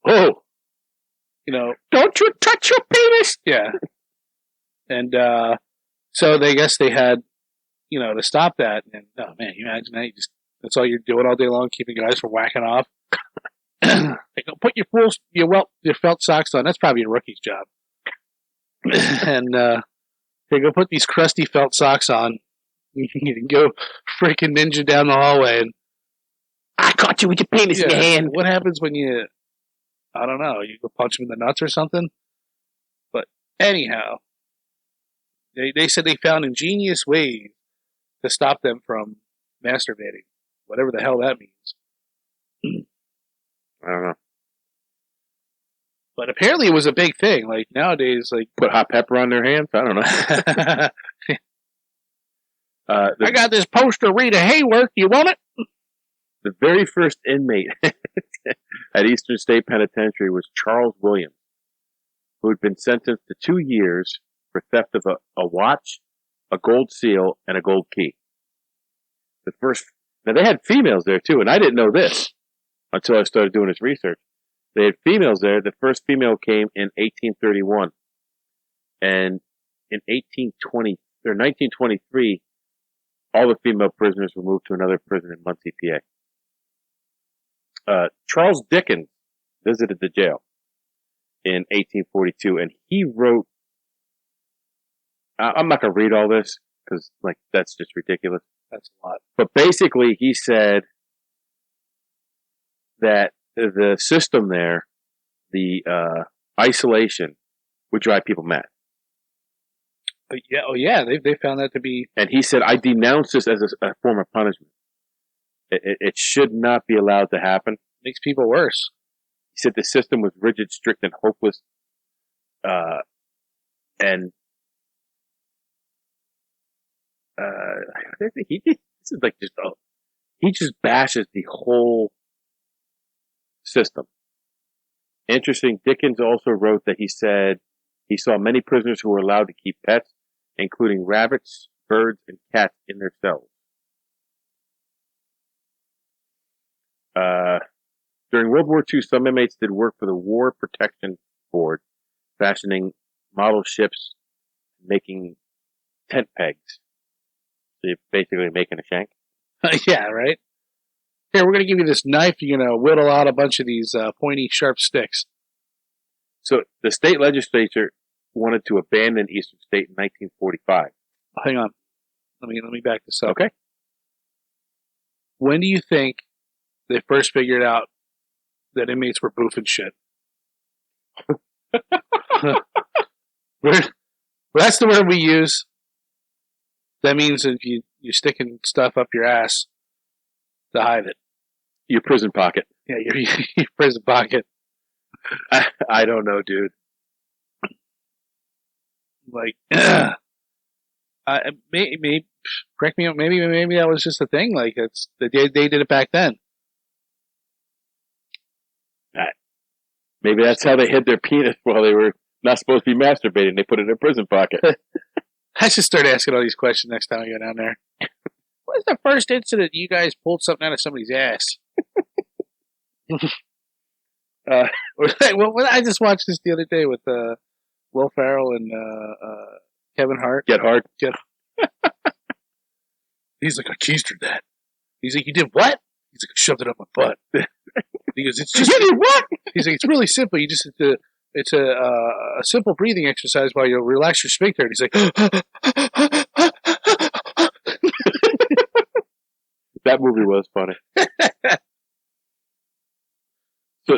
oh, don't you touch your penis! Yeah. And, so they guess they had, to stop that. And, oh man, you imagine that? That's all you're doing all day long, keeping guys from whacking off. They go, put your felt socks on. That's probably a rookie's job. And, they go put these crusty felt socks on. You can go freaking ninja down the hallway and I caught you with your penis in your hand. What happens when I don't know, you go punch him in the nuts or something? But anyhow, they said they found ingenious ways to stop them from masturbating. Whatever the hell that means. I don't know. But apparently it was a big thing. Like nowadays, like put hot pepper on their hands? I don't know. I got this poster Rita Hayworth. You want it? The very first inmate at Eastern State Penitentiary was Charles Williams, who had been sentenced to 2 years for theft of a watch, a gold seal, and a gold key. Now they had females there too, and I didn't know this until I started doing this research. They had females there. The first female came in 1831, and in 1923, all the female prisoners were moved to another prison in Muncie, PA. Charles Dickens visited the jail in 1842, and he wrote, I'm not going to read all this because, like, that's just ridiculous. That's a lot. But basically, he said that the system there, the isolation, would drive people mad. Yeah, they found that to be. And he said, I denounce this as a form of punishment. It should not be allowed to happen. Makes people worse. He said the system was rigid, strict, and hopeless. And I think he just bashes the whole system. Interesting. Dickens also wrote that he said he saw many prisoners who were allowed to keep pets, including rabbits, birds, and cats in their cells. During World War II, some inmates did work for the War Protection Board, fashioning model ships, making tent pegs. So you're basically making a shank. Yeah, right? Here, we're going to give you this knife. You're going to whittle out a bunch of these pointy, sharp sticks. So the state legislature wanted to abandon Eastern State in 1945. Hang on. Let me back this up. Okay. When do you think they first figured out that inmates were boofing shit? That's the word we use. That means if you're sticking stuff up your ass to hide it. Your prison pocket. Yeah, your prison pocket. I don't know, dude. Like, maybe correct me. Maybe that was just a thing. Like they did it back then. Maybe that's how they hid their penis while they were not supposed to be masturbating. They put it in their prison pocket. I should start asking all these questions next time I go down there. What's the first incident you guys pulled something out of somebody's ass? I just watched this the other day with Will Ferrell and Kevin Hart. Get Hard. He's like, I keistered that. He's like, you did what? He's like, I shoved it up my butt. He goes, it's just You did what? He's like, it's really simple. You just have to. It's a simple breathing exercise while you relax your sphincter. And he's like, That movie was funny. So,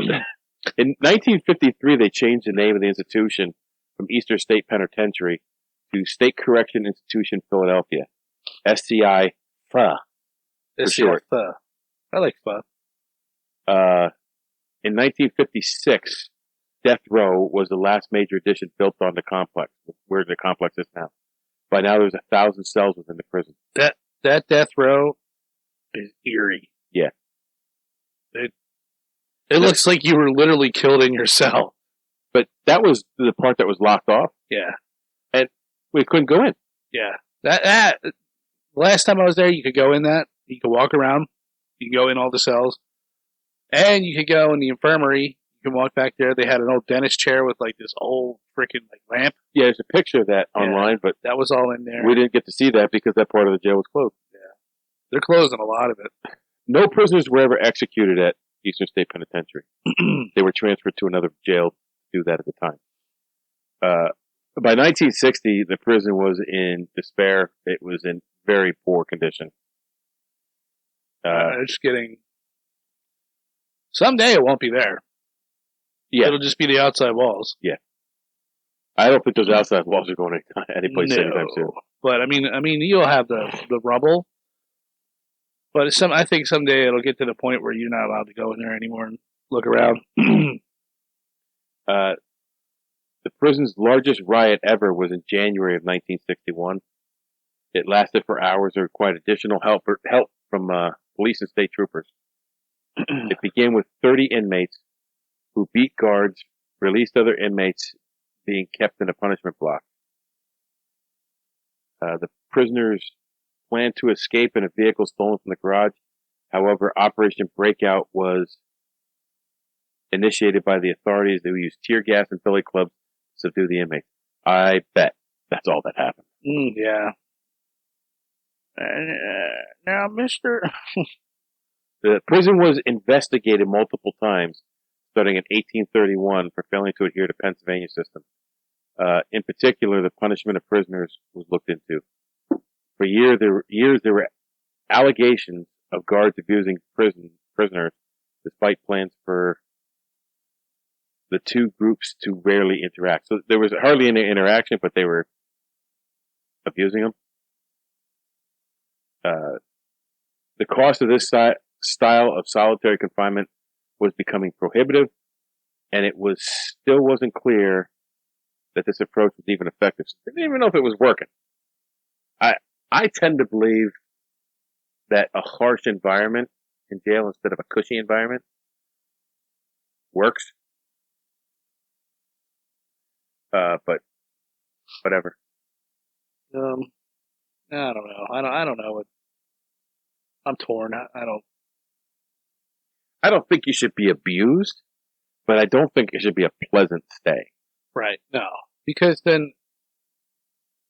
in 1953, they changed the name of the institution from Eastern State Penitentiary to State Correction Institution, Philadelphia. SCI FA. For short. Pho. I like pho. In 1956, Death Row was the last major addition built on the complex, where the complex is now. By now, there's 1,000 cells within the prison. That death row is eerie. Yeah. It looks like you were literally killed in your cell. But that was the part that was locked off. Yeah. And we couldn't go in. Yeah. That last time I was there, you could go in that. You could walk around. You could go in all the cells. And you could go in the infirmary. You can walk back there. They had an old dentist chair with like this old freaking like lamp. Yeah, there's a picture of that online, but that was all in there. we didn't get to see that because that part of the jail was closed. Yeah. They're closing a lot of it. No prisoners were ever executed at Eastern State Penitentiary. They were transferred to another jail to do that at the time. By 1960, the prison was in despair. It was in very poor condition. It's getting... Someday it won't be there. Yeah. It'll just be the outside walls. Yeah. I don't think those outside walls are going any place anytime soon. But I mean, you'll have the rubble. But I think someday it'll get to the point where you're not allowed to go in there anymore and look around. The prison's largest riot ever was in January of 1961. It lasted for hours. There required additional help from police and state troopers. It began with 30 inmates who beat guards, released other inmates being kept in a punishment block. The prisoners planned to escape in a vehicle stolen from the garage. However, Operation Breakout was initiated by the authorities. They used tear gas and billy clubs to subdue the inmates. I bet that's all that happened. Yeah. Now, Mr. The prison was investigated multiple times, starting in 1831, for failing to adhere to Pennsylvania system. In particular, the punishment of prisoners was looked into. For years, there were allegations of guards abusing prisoners, despite plans for the two groups to rarely interact. So there was hardly any interaction, but they were abusing them. The cost of this style of solitary confinement was becoming prohibitive, and it still wasn't clear that this approach was even effective. So they didn't even know if it was working. I tend to believe that a harsh environment in jail instead of a cushy environment works. But whatever. I don't know. I don't know. I'm torn. I don't think you should be abused, but I don't think it should be a pleasant stay. Right. No. Because then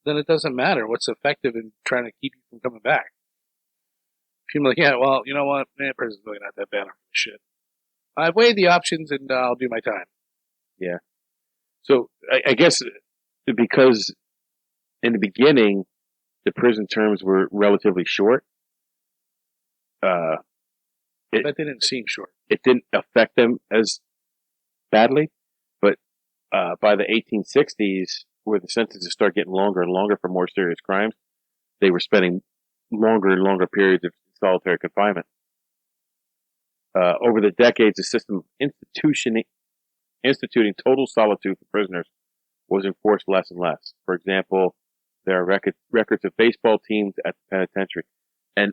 it doesn't matter what's effective in trying to keep you from coming back. If you're like, yeah, well, you know what? Prison's really not that bad on this shit. I've weighed the options and I'll do my time. Yeah. So I guess because in the beginning, the prison terms were relatively short. That didn't seem short. It didn't affect them as badly, but by the 1860s, where the sentences start getting longer and longer for more serious crimes, they were spending longer and longer periods of solitary confinement. Over the decades, the system of instituting total solitude for prisoners was enforced less and less. For example, there are records of baseball teams at the penitentiary, and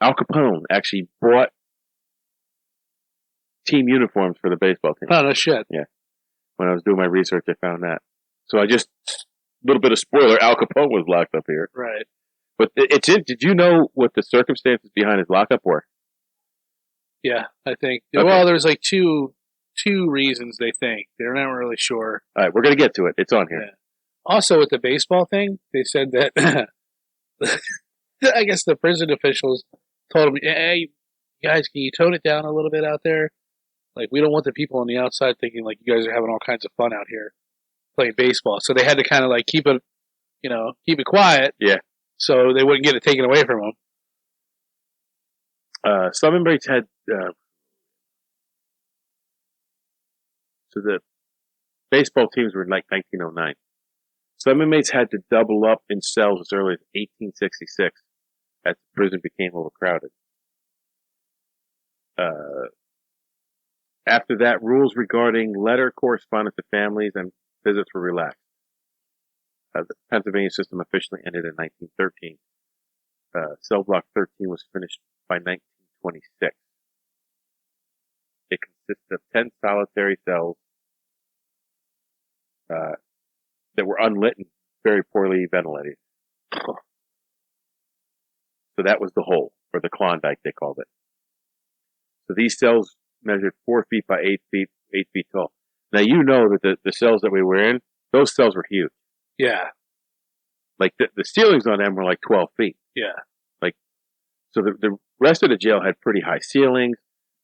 Al Capone actually bought team uniforms for the baseball team. Oh, no shit. Yeah. When I was doing my research, I found that. So a little bit of spoiler, Al Capone was locked up here. Right. But did you know what the circumstances behind his lockup were? Yeah, I think. Okay. Well, there's like two two reasons they think. They're not really sure. All right, we're going to get to it. It's on here. Yeah. Also, with the baseball thing, they said that I guess the prison officials told them, "Hey, guys, can you tone it down a little bit out there? Like, we don't want the people on the outside thinking like you guys are having all kinds of fun out here playing baseball." So they had to kind of like keep it quiet. Yeah. So they wouldn't get it taken away from them. Some inmates had so the baseball teams were in like 1909. Some inmates had to double up in cells as early as 1866 as the prison became overcrowded. After that, rules regarding letter correspondence to families and visits were relaxed. The Pennsylvania system officially ended in 1913. Cell block 13 was finished by 1926. It consisted of 10 solitary cells that were unlit and very poorly ventilated. So that was the hole, or the Klondike, they called it. So these cells measured 4 feet by 8 feet, 8 feet tall. Now you know that the cells that we were in, those cells were huge. Yeah. Like the ceilings on them were like 12 feet. Yeah. Like, so the rest of the jail had pretty high ceilings.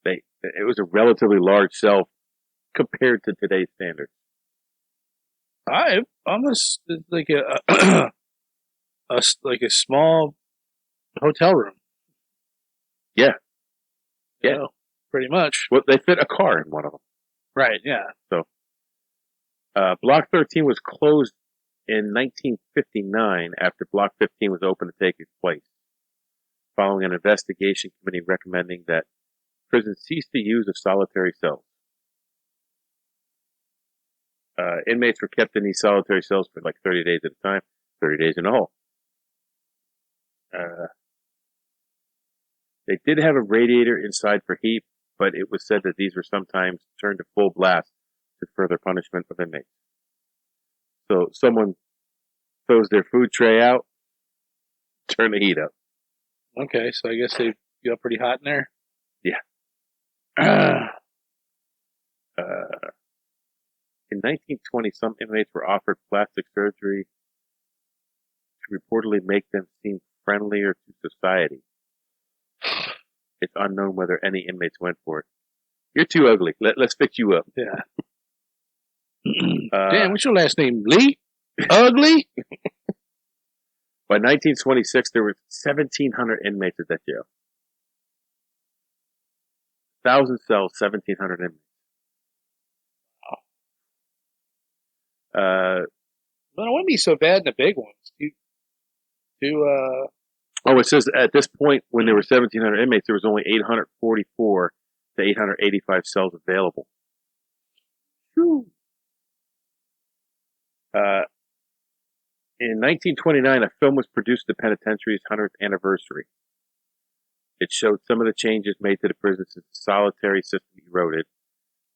It was a relatively large cell compared to today's standards. I almost like a like a small hotel room. Yeah. Yeah. You know, pretty much. Well, they fit a car in one of them. Right, yeah. So, Block 13 was closed in 1959 after Block 15 was open to take its place, following an investigation committee recommending that prisons cease the use of solitary cells. Inmates were kept in these solitary cells for like 30 days at a time, 30 days in a hole. They did have a radiator inside for heat, but it was said that these were sometimes turned to full blast to further punishment of inmates. So someone throws their food tray out, turn the heat up. Okay, so I guess they got pretty hot in there. Yeah. In 1920, some inmates were offered plastic surgery to reportedly make them seem friendlier to society. It's unknown whether any inmates went for it. You're too ugly. Let's fix you up. Yeah. Damn, what's your last name? Lee? Ugly? By 1926, there were 1,700 inmates at that jail. 1,000 cells, 1,700 inmates. Well, it wouldn't be so bad in the big ones. It says at this point, when there were 1,700 inmates, there was only 844 to 885 cells available. Whew. In 1929, a film was produced at the Penitentiary's 100th anniversary. It showed some of the changes made to the prison since the solitary system eroded,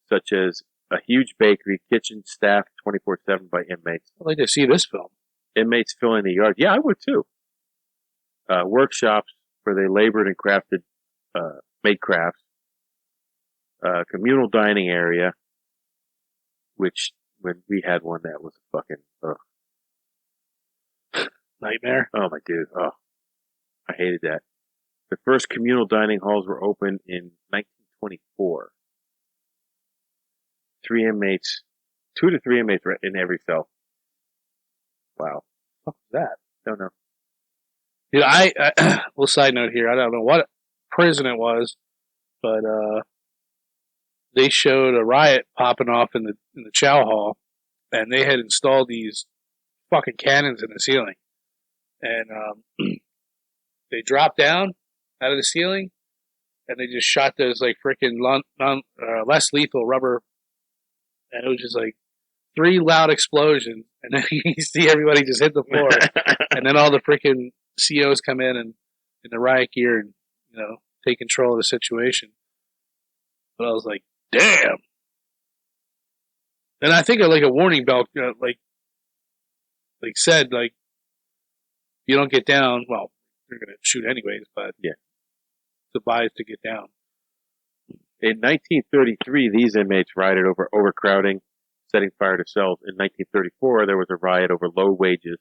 such as a huge bakery, kitchen staffed 24/7 by inmates. I'd like to see this film. Inmates filling the yard. Yeah, I would too. Workshops where they labored and crafted, made crafts. Communal dining area, which when we had one, that was a fucking Nightmare. oh my dude. Oh, I hated that. The first communal dining halls were opened in 1924. 2 to 3 inmates were in every cell. Wow. What was that? Don't know. Dude, I well, side note here, I don't know what prison it was, but they showed a riot popping off in the chow hall, and they had installed these fucking cannons in the ceiling, and they dropped down out of the ceiling, and they just shot those like freaking less lethal rubber, and it was just like 3 loud explosions, and then you see everybody just hit the floor, and then all the freaking COs come in the riot gear and take control of the situation. But I was like, damn. And I think like a warning bell, like said, like, you don't get down. Well, they're gonna shoot anyways, but yeah, it's advised to get down. In 1933, these inmates rioted over overcrowding, setting fire to cells. In 1934, there was a riot over low wages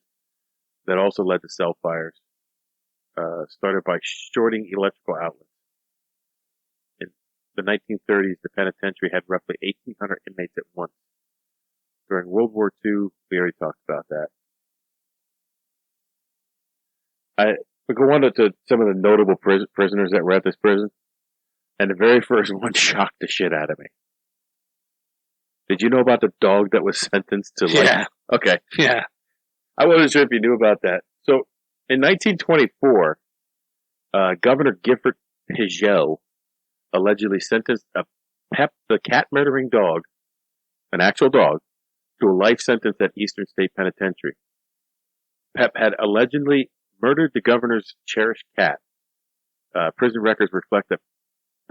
that also led to cell fires, started by shorting electrical outlets. In the 1930s, the penitentiary had roughly 1,800 inmates at once. During World War II, we already talked about that. We go on to some of the notable prisoners that were at this prison, and the very first one shocked the shit out of me. Did you know about the dog that was sentenced to life? Yeah. Okay. Yeah. I wasn't sure if you knew about that. So, in 1924, Governor Gifford Peugeot allegedly sentenced a Pep the cat murdering dog, an actual dog, to a life sentence at Eastern State Penitentiary. Pep had allegedly murdered the governor's cherished cat. Prison records reflect that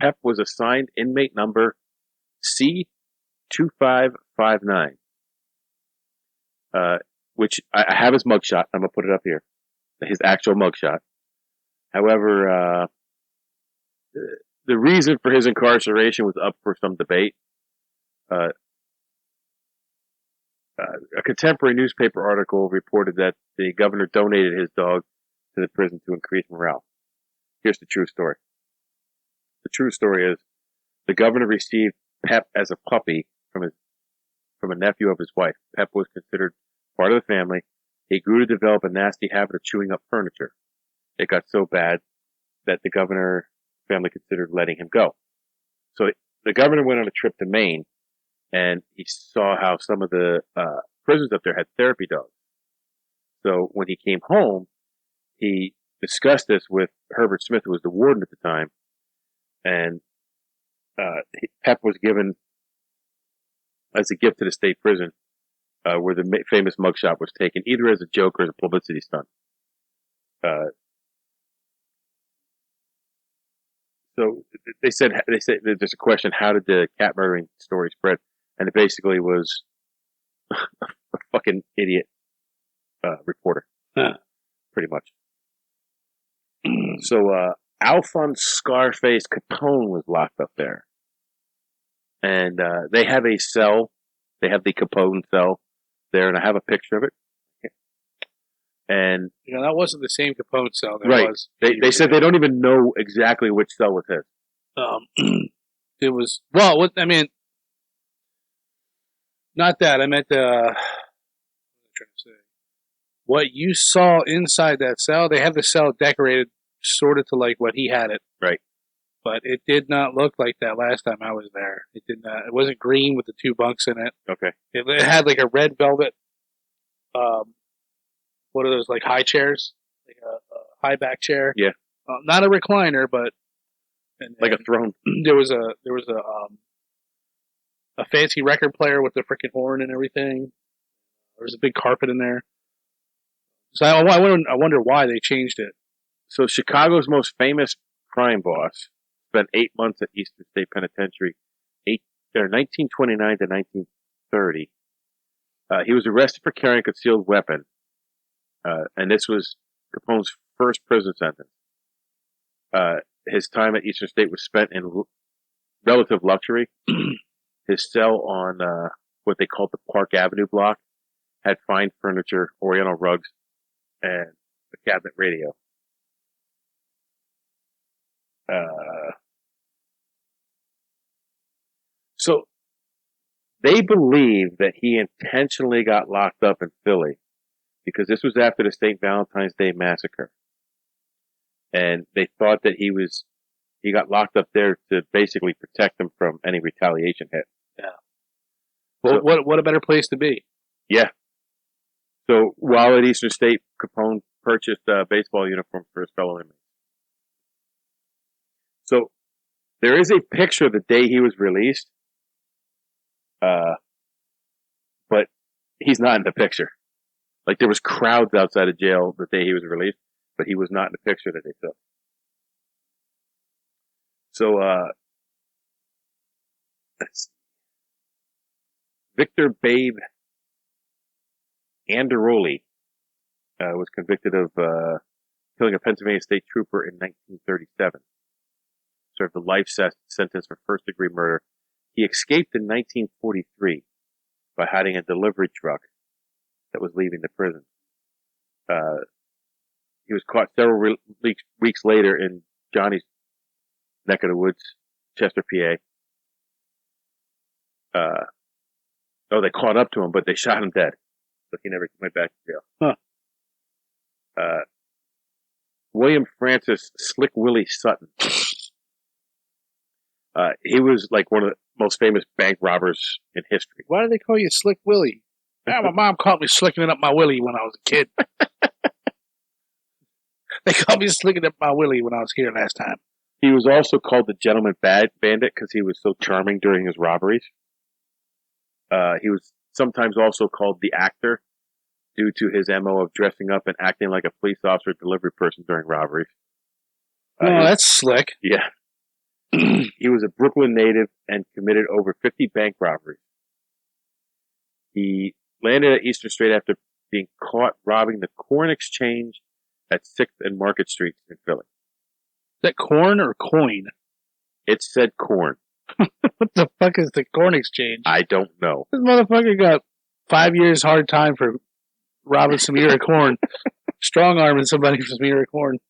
Pep was assigned inmate number C2559, which I have his mugshot. I'm going to put it up here. His actual mugshot. However, the reason for his incarceration was up for some debate. A contemporary newspaper article reported that the governor donated his dog to the prison to increase morale. Here's the true story. The true story is the governor received Pep as a puppy from a nephew of his wife. Pep was considered part of the family. He grew to develop a nasty habit of chewing up furniture. It got so bad that the governor family considered letting him go. So the governor went on a trip to Maine, and he saw how some of the prisons up there had therapy dogs. So when he came home, he discussed this with Herbert Smith, who was the warden at the time, and Pep was given as a gift to the state prison, where the famous mugshot was taken, either as a joke or as a publicity stunt. So they said there's a question: how did the cat murdering story spread? And it basically was a fucking idiot reporter, pretty much. So Alphonse Scarface Capone was locked up there, and they have a cell. They have the Capone cell there, and I have a picture of it. And that wasn't the same Capone cell. Right. Was. They said they don't even know exactly which cell was his. It was not that. I meant what I'm trying to say. What you saw inside that cell, they have the cell decorated sort of to like what he had it. Right. But it did not look like that last time I was there. It did not. It wasn't green with the two bunks in it. Okay. It had like a red velvet. What are those, like high chairs? Like a high back chair. Yeah. Not a recliner, but like a throne. There was a fancy record player with the freaking horn and everything. There was a big carpet in there. So I wonder why they changed it. So Chicago's most famous crime boss spent 8 months at Eastern State Penitentiary, 1929 to 1930. He was arrested for carrying a concealed weapon, and this was Capone's first prison sentence. His time at Eastern State was spent in relative luxury. His cell on what they called the Park Avenue block had fine furniture, oriental rugs, and a cabinet radio. So they believe that he intentionally got locked up in Philly because this was after the St. Valentine's Day massacre. And they thought that he got locked up there to basically protect them from any retaliation hit. Yeah. Well, so, what a better place to be. Yeah. So while at Eastern State, Capone purchased baseball uniforms for his fellow inmates. So there is a picture the day he was released, but he's not in the picture. Like there was crowds outside of jail the day he was released, but he was not in the picture that they took. So Victor Babe Anderoli was convicted of killing a Pennsylvania state trooper in 1937. served a life sentence for first-degree murder. He escaped in 1943 by hiding a delivery truck that was leaving the prison. He was caught several weeks later in Johnny's neck of the woods, Chester, PA. They caught up to him, but they shot him dead. So he never went back to jail. Huh. William Francis Slick Willie Sutton. He was like one of the most famous bank robbers in history. Why do they call you Slick Willie? My mom called me slicking up my willie when I was a kid. They called me slicking up my willie when I was here last time. He was also called the Gentleman Bandit because he was so charming during his robberies. He was sometimes also called the Actor due to his MO of dressing up and acting like a police officer delivery person during robberies. That's slick. Yeah. He was a Brooklyn native and committed over 50 bank robberies. He landed at Eastern State after being caught robbing the Corn Exchange at 6th and Market Streets in Philly. Is that corn or coin? It said corn. What the fuck is the Corn Exchange? I don't know. This motherfucker got 5 years hard time for robbing some ear of corn. Strong-arming somebody for some ear of corn.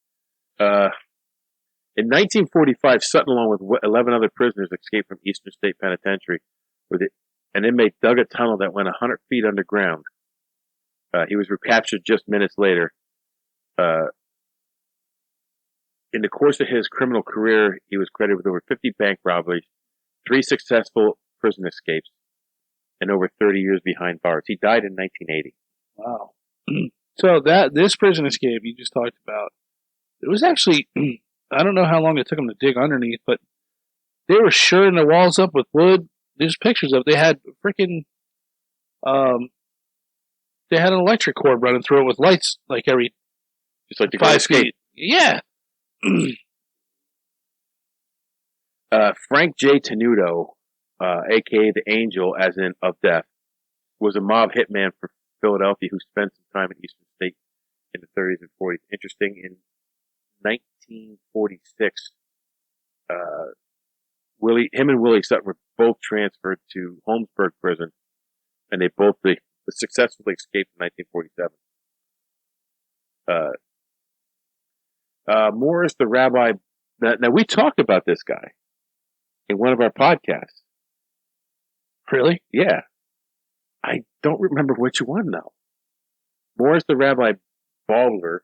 In 1945, Sutton, along with 11 other prisoners, escaped from Eastern State Penitentiary with an inmate dug a tunnel that went 100 feet underground. He was recaptured just minutes later. In the course of his criminal career, he was credited with over 50 bank robberies, 3 successful prison escapes, and over 30 years behind bars. He died in 1980. Wow. So this prison escape you just talked about, it was actually, I don't know how long it took them to dig underneath, but they were shoring the walls up with wood. There's pictures of it. They had freaking, they had an electric cord running through it with lights like every Just like the 5 feet. Yeah. Frank J. Tenuto, a.k.a. the Angel, as in of Death, was a mob hitman for Philadelphia who spent some time in Eastern State in the 30s and 40s. Interesting, in 1946, him and Willie Sutton were both transferred to Holmesburg Prison, and they both successfully escaped in 1947. Morris the Rabbi. Now, we talked about this guy in one of our podcasts. Really? Yeah. I don't remember which one, though. Morris the Rabbi Baldler.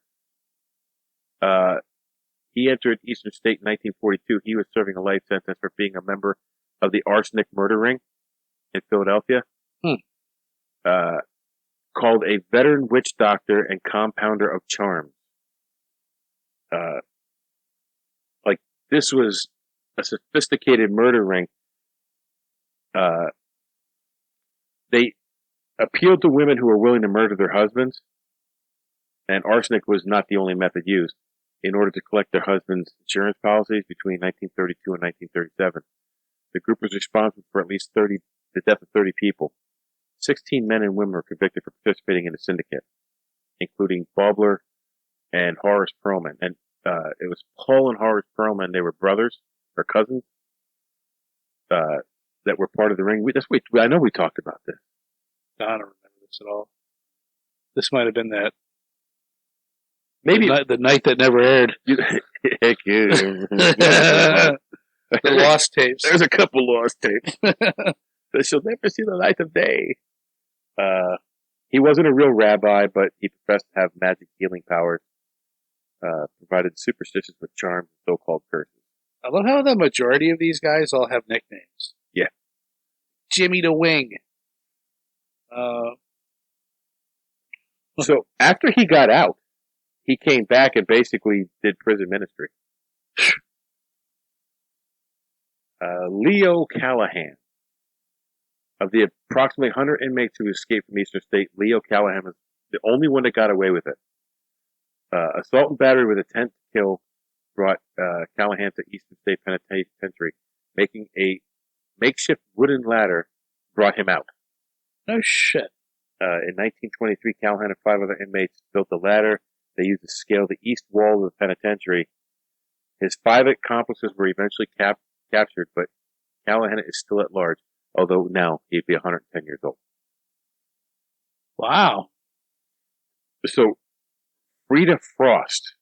He entered Eastern State in 1942. He was serving a life sentence for being a member of the arsenic murder ring in Philadelphia. Called a veteran witch doctor and compounder of charms. This was a sophisticated murder ring. They appealed to women who were willing to murder their husbands, and arsenic was not the only method used. In order to collect their husbands' insurance policies between 1932 and 1937, the group was responsible for at least the death of 30 people. 16 men and women were convicted for participating in the syndicate, including Bobler and Horace Perlman. And it was Paul and Horace Perlman. They were brothers or cousins that were part of the ring. I know we talked about this. I don't remember this at all. This might have been that. Maybe the night that never aired. Heck yeah. The lost tapes. There's a couple lost tapes. That shall never see the light of day. He wasn't a real rabbi, but he professed to have magic healing powers. Provided superstitions with charms and so-called curses. I love how the majority of these guys all have nicknames. Yeah. Jimmy the Wing. So after he got out, he came back and basically did prison ministry. Leo Callahan. Of the approximately 100 inmates who escaped from Eastern State, Leo Callahan was the only one that got away with it. Assault and battery with intent to kill brought Callahan to Eastern State Penitentiary. Making a makeshift wooden ladder brought him out. No shit. In 1923, Callahan and 5 other inmates built a ladder they used to scale the east wall of the penitentiary His 5 accomplices were eventually captured, but Callahan is still at large, although now he'd be 110 years old. Wow. So, Frida Frost,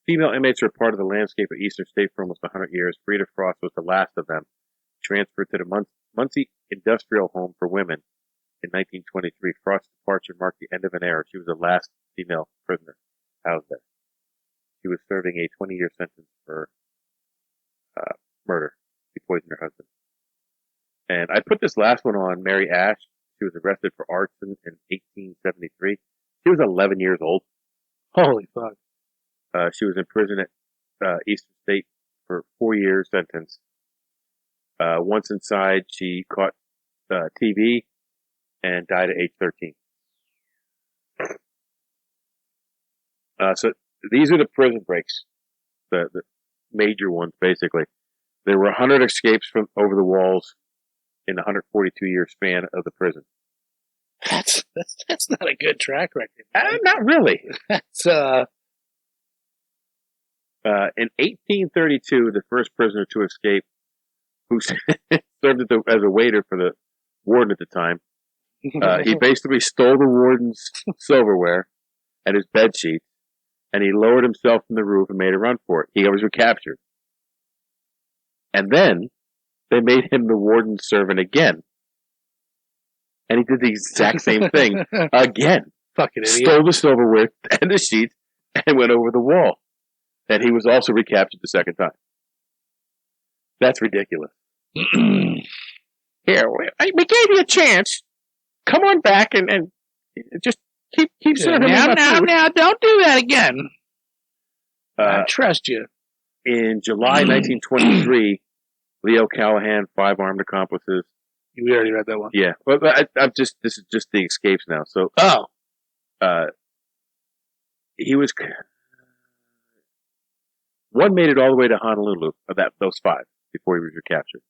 female inmates were part of the landscape of Eastern State for almost 100 years. Frida Frost was the last of them, transferred to the Muncie Industrial Home for Women in 1923. Frost's departure marked the end of an era. She was the last female prisoner housed there. She was serving a 20-year sentence for murder. She poisoned her husband. And I put this last one on Mary Ash. She was arrested for arson in 1873. She was 11 years old. Holy fuck. She was in prison at Eastern State for 4 years sentence. Once inside, she caught TV and died at age 13. So these are the prison breaks, the major ones, basically. There were 100 escapes from over the walls in the 142-year span of the prison. That's not a good track record. Not really. That's in 1832, the first prisoner to escape, who served as a waiter for the warden at the time, he basically stole the warden's silverware and his bed sheets, and he lowered himself from the roof and made a run for it. He was recaptured. And then they made him the warden's servant again. And he did the exact same thing again. Fucking idiot. Stole the silverware and the sheets and went over the wall. And he was also recaptured the second time. That's ridiculous. Here, we gave you a chance. Come on back and just keep serving me my food. Now, don't do that again. I trust you. In July 1923, Leo Callahan, 5 armed accomplices. We already read that one. Yeah, but this is just the escapes now. So, he was. One made it all the way to Honolulu of those 5 before he was recaptured,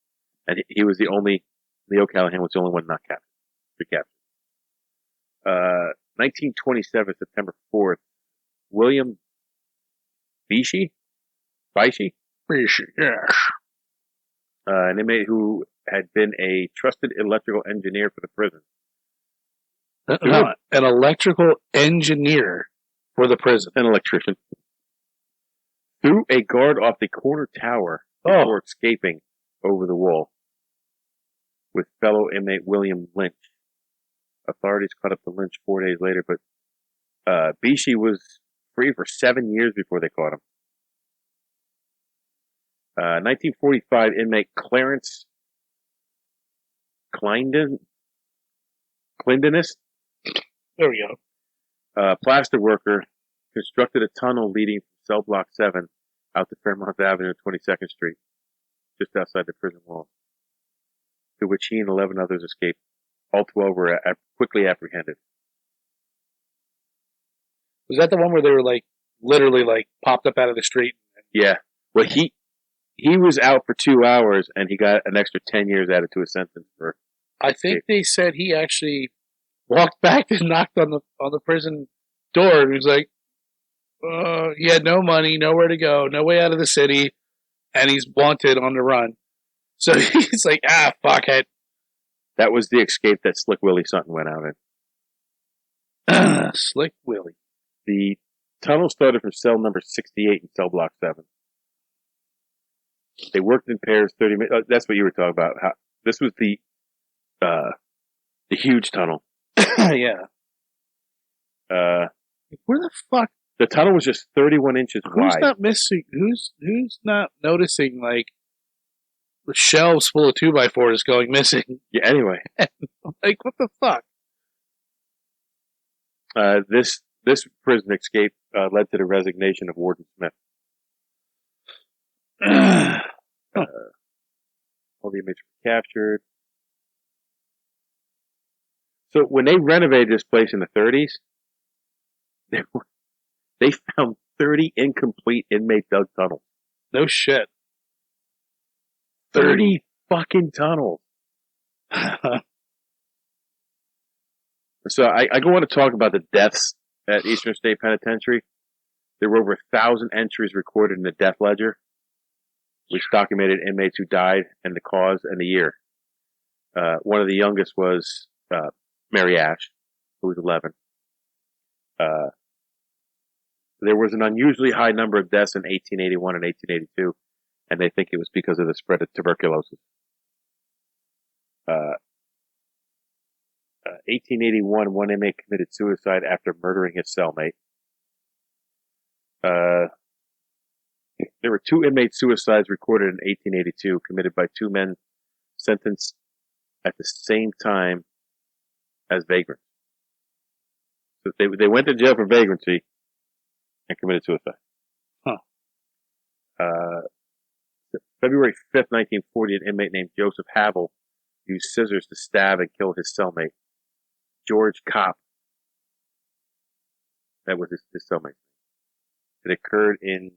and he was the only. Leo Callahan was the only one not recaptured. 1927, September 4th, William Bishi, yes. An inmate who had been a trusted electrical engineer for the prison. An electrical engineer for the prison. An electrician. Threw a guard off the corner tower before escaping over the wall with fellow inmate William Lynch. Authorities caught up to Lynch 4 days later, but Bishi was free for 7 years before they caught him. 1945 inmate Clarence Clindenus. There we go. Plaster worker, constructed a tunnel leading from cell block 7 out to Fairmount Avenue and 22nd Street, just outside the prison walls, to which he and 11 others escaped. All 12 were quickly apprehended. Was that the one where they were literally popped up out of the street? Yeah. Well, he was out for 2 hours and he got an extra 10 years added to his sentence for. I think they said he actually walked back and knocked on the prison door and he was like, he had no money, nowhere to go, no way out of the city, and he's wanted on the run. So he's like, fuckhead. That was the escape that Slick Willie Sutton went out in. Slick Willie. The tunnel started from cell number 68 in cell block 7. They worked in pairs 30 minutes. That's what you were talking about. This was the huge tunnel. Yeah. Where the fuck? The tunnel was just 31 inches wide. Who's not missing? Who's not noticing the shelves full of 2x4s going missing? Yeah. Anyway, what the fuck? This prison escape led to the resignation of Warden Smith. All the inmates were captured. So when they renovated this place in the 30s, they found 30 incomplete inmate dug tunnels. No shit. 30 fucking tunnels. So I go on to talk about the deaths at Eastern State Penitentiary. There were over 1,000 entries recorded in the death ledger, which documented inmates who died and the cause and the year. One of the youngest was Mary Ash, who was 11. There was an unusually high number of deaths in 1881 and 1882, and they think it was because of the spread of tuberculosis. 1881, one inmate committed suicide after murdering his cellmate. There were 2 inmate suicides recorded in 1882, committed by 2 men sentenced at the same time as vagrants. So they went to jail for vagrancy and committed suicide. Huh. February 5th, 1940, an inmate named Joseph Havel used scissors to stab and kill his cellmate, George Kopp. That was his cellmate. It occurred in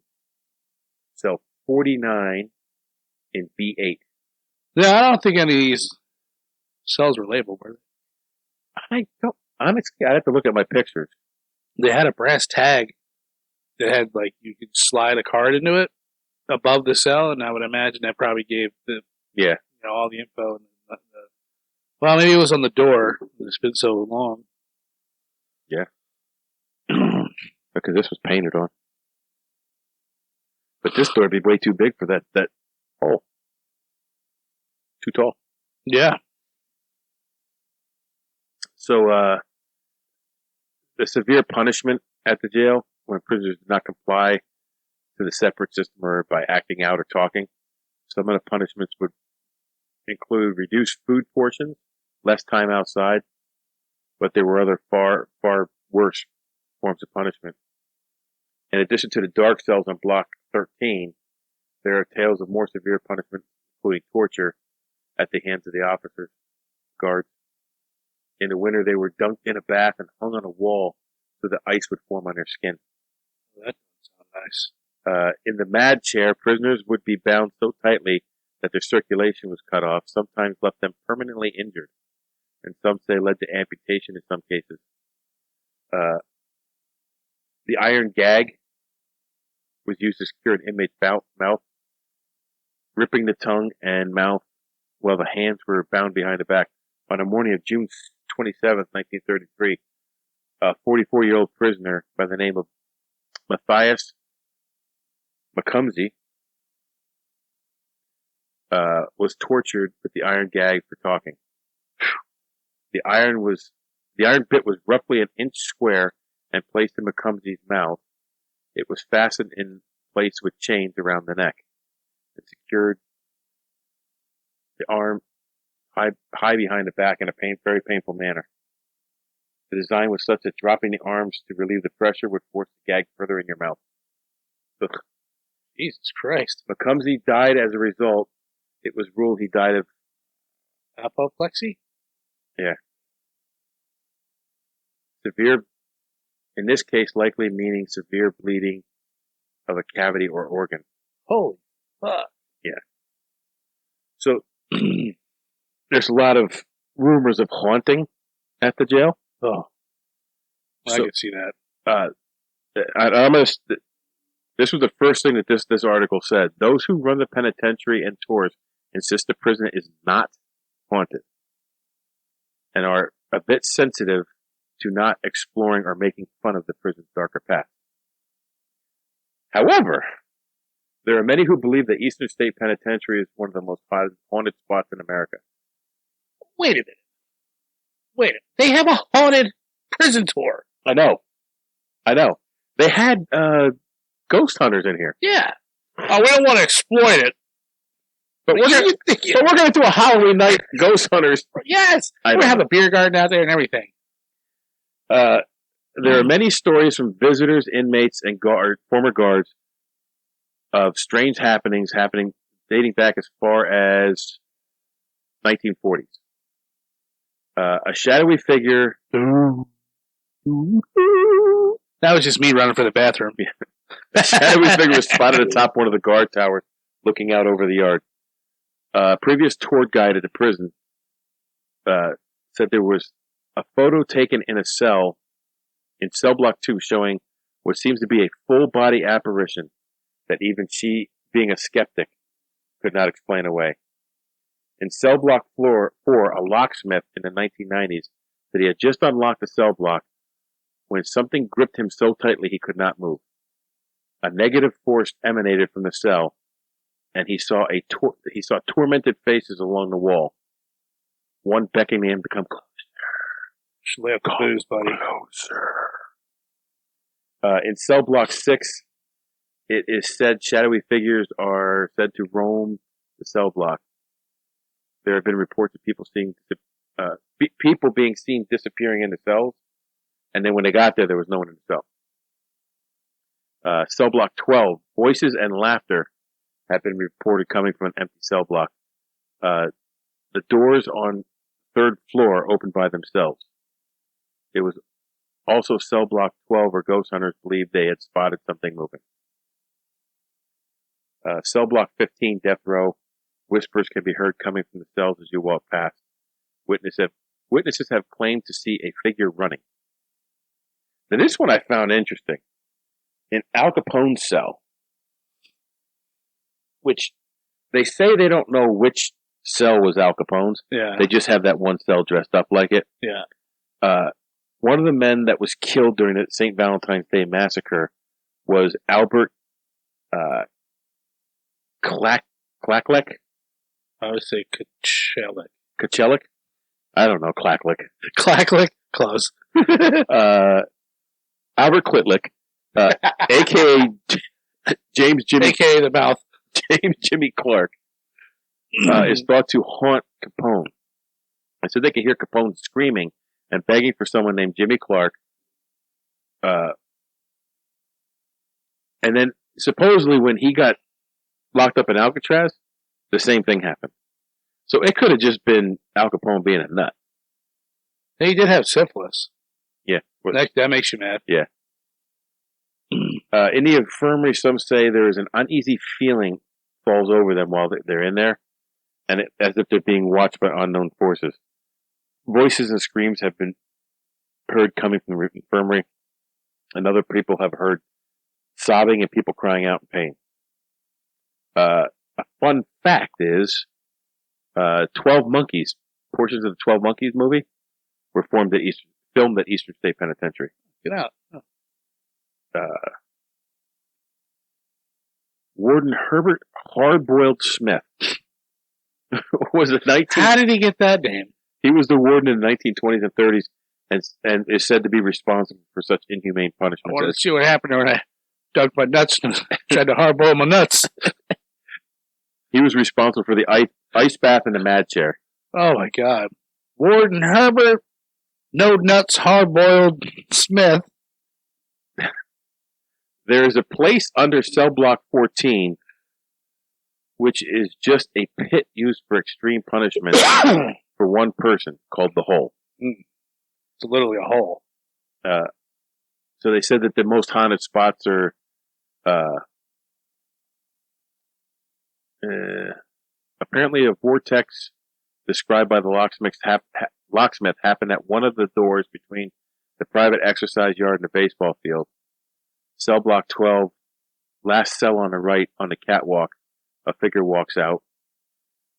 cell 49 in B8. Yeah, I don't think any of these cells were labeled, were they? I'd have to look at my pictures. They had a brass tag that had, like, you could slide a card into it above the cell, and I would imagine that probably gave all the info. And well, maybe it was on the door. It's been so long. Yeah. Because this was painted on. But this door would be way too big for that hole. Too tall. Yeah. So, the severe punishment at the jail when prisoners did not comply to the separate system or by acting out or talking. Some of the punishments would include reduced food portions, less time outside, but there were other far, far worse forms of punishment. In addition to the dark cells on Block 13, there are tales of more severe punishment, including torture, at the hands of the officers, guards. In the winter, they were dunked in a bath and hung on a wall so the ice would form on their skin. That sounds nice. In the mad chair, prisoners would be bound so tightly that their circulation was cut off, sometimes left them permanently injured, and some say led to amputation in some cases. The iron gag was used to secure an inmate's mouth, ripping the tongue and mouth while the hands were bound behind the back. On the morning of June 27th, 1933, a 44-year-old prisoner by the name of Matthias McCumsey was tortured with the iron gag for talking. The iron bit was roughly an inch square and placed in McCumsey's mouth. It was fastened in place with chains around the neck and secured the arm high behind the back in a very painful manner. The design was such that dropping the arms to relieve the pressure would force the gag further in your mouth. Ugh. Jesus Christ. McCumsey died as a result. It was ruled he died of apoplexy? Yeah. Severe, in this case, likely meaning severe bleeding of a cavity or organ. Holy fuck. Yeah. So, there's a lot of rumors of haunting at the jail. Oh. I So, could see that. This was the first thing that this article said. Those who run the penitentiary and tours insist the prison is not haunted and are a bit sensitive to not exploring or making fun of the prison's darker past. However, there are many who believe that Eastern State Penitentiary is one of the most haunted spots in America. Wait a minute. They have a haunted prison tour. I know. They had ghost hunters in here. Yeah. Oh, we don't want to exploit it. But we're going to do a Halloween night ghost hunters. Yes. We're going to have a beer garden out there and everything. There are many stories from visitors, inmates, and former guards of strange happenings dating back as far as 1940s. A shadowy figure. That was just me running for the bathroom. A shadowy figure was spotted atop one of the guard towers, looking out over the yard. Previous tour guide at the prison said there was a photo taken in a cell in cell block 2 showing what seems to be a full-body apparition that even she, being a skeptic, could not explain away. In cell block 4, a locksmith in the 1990s said he had just unlocked the cell block when something gripped him so tightly he could not move. A negative force emanated from the cell, and he saw tormented faces along the wall. One beckoning him to come closer. Should lay up the booze, buddy. Closer. In cell block 6, it is said shadowy figures are said to roam the cell block. There have been reports of people being seen disappearing in the cells, and then when they got there was no one in the cell. Cell block 12, voices and laughter have been reported coming from an empty cell block. The doors on third floor opened by themselves. It was also cell block 12 where ghost hunters believed they had spotted something moving. Cell block 15, death row, whispers can be heard coming from the cells as you walk past. Witnesses have claimed to see a figure running. Now this one I found interesting. In Al Capone's cell, which they say they don't know which cell was Al Capone's. Yeah. They just have that one cell dressed up like it. Yeah. One of the men that was killed during the St. Valentine's Day massacre was Albert Klaklek. I would say Kachelik. Kachelik? I don't know, Klaklek. Klaklek? Close. Albert Klitlick, a.k.a. James Jimmy... A.k.a. the mouth. James Jimmy Clark, is thought to haunt Capone. And so they could hear Capone screaming and begging for someone named Jimmy Clark. And then supposedly when he got locked up in Alcatraz, the same thing happened. So it could have just been Al Capone being a nut. He did have syphilis. Yeah. That makes you mad. Yeah. In the infirmary, some say there is an uneasy feeling falls over them while they're in there, and as if they're being watched by unknown forces. Voices and screams have been heard coming from the infirmary, and other people have heard sobbing and people crying out in pain. A fun fact is, 12 Monkeys, portions of the 12 Monkeys movie were filmed at Eastern State Penitentiary. Get out. Warden Herbert Hardboiled Smith was a 19. How did he get that name? He was the warden in the 1920s and 30s, and is said to be responsible for such inhumane punishments. I wanted to see what happened when I dug my nuts and tried to hardboil my nuts. He was responsible for the ice bath and the mad chair. Oh my God! Warden Herbert, no nuts, hardboiled Smith. There is a place under cell block 14, which is just a pit used for extreme punishment for one person, called the Hole. It's literally a hole. So they said that the most haunted spots are apparently a vortex described by the locksmith happened at one of the doors between the private exercise yard and the baseball field. Cell block 12, last cell on the right on the catwalk, a figure walks out.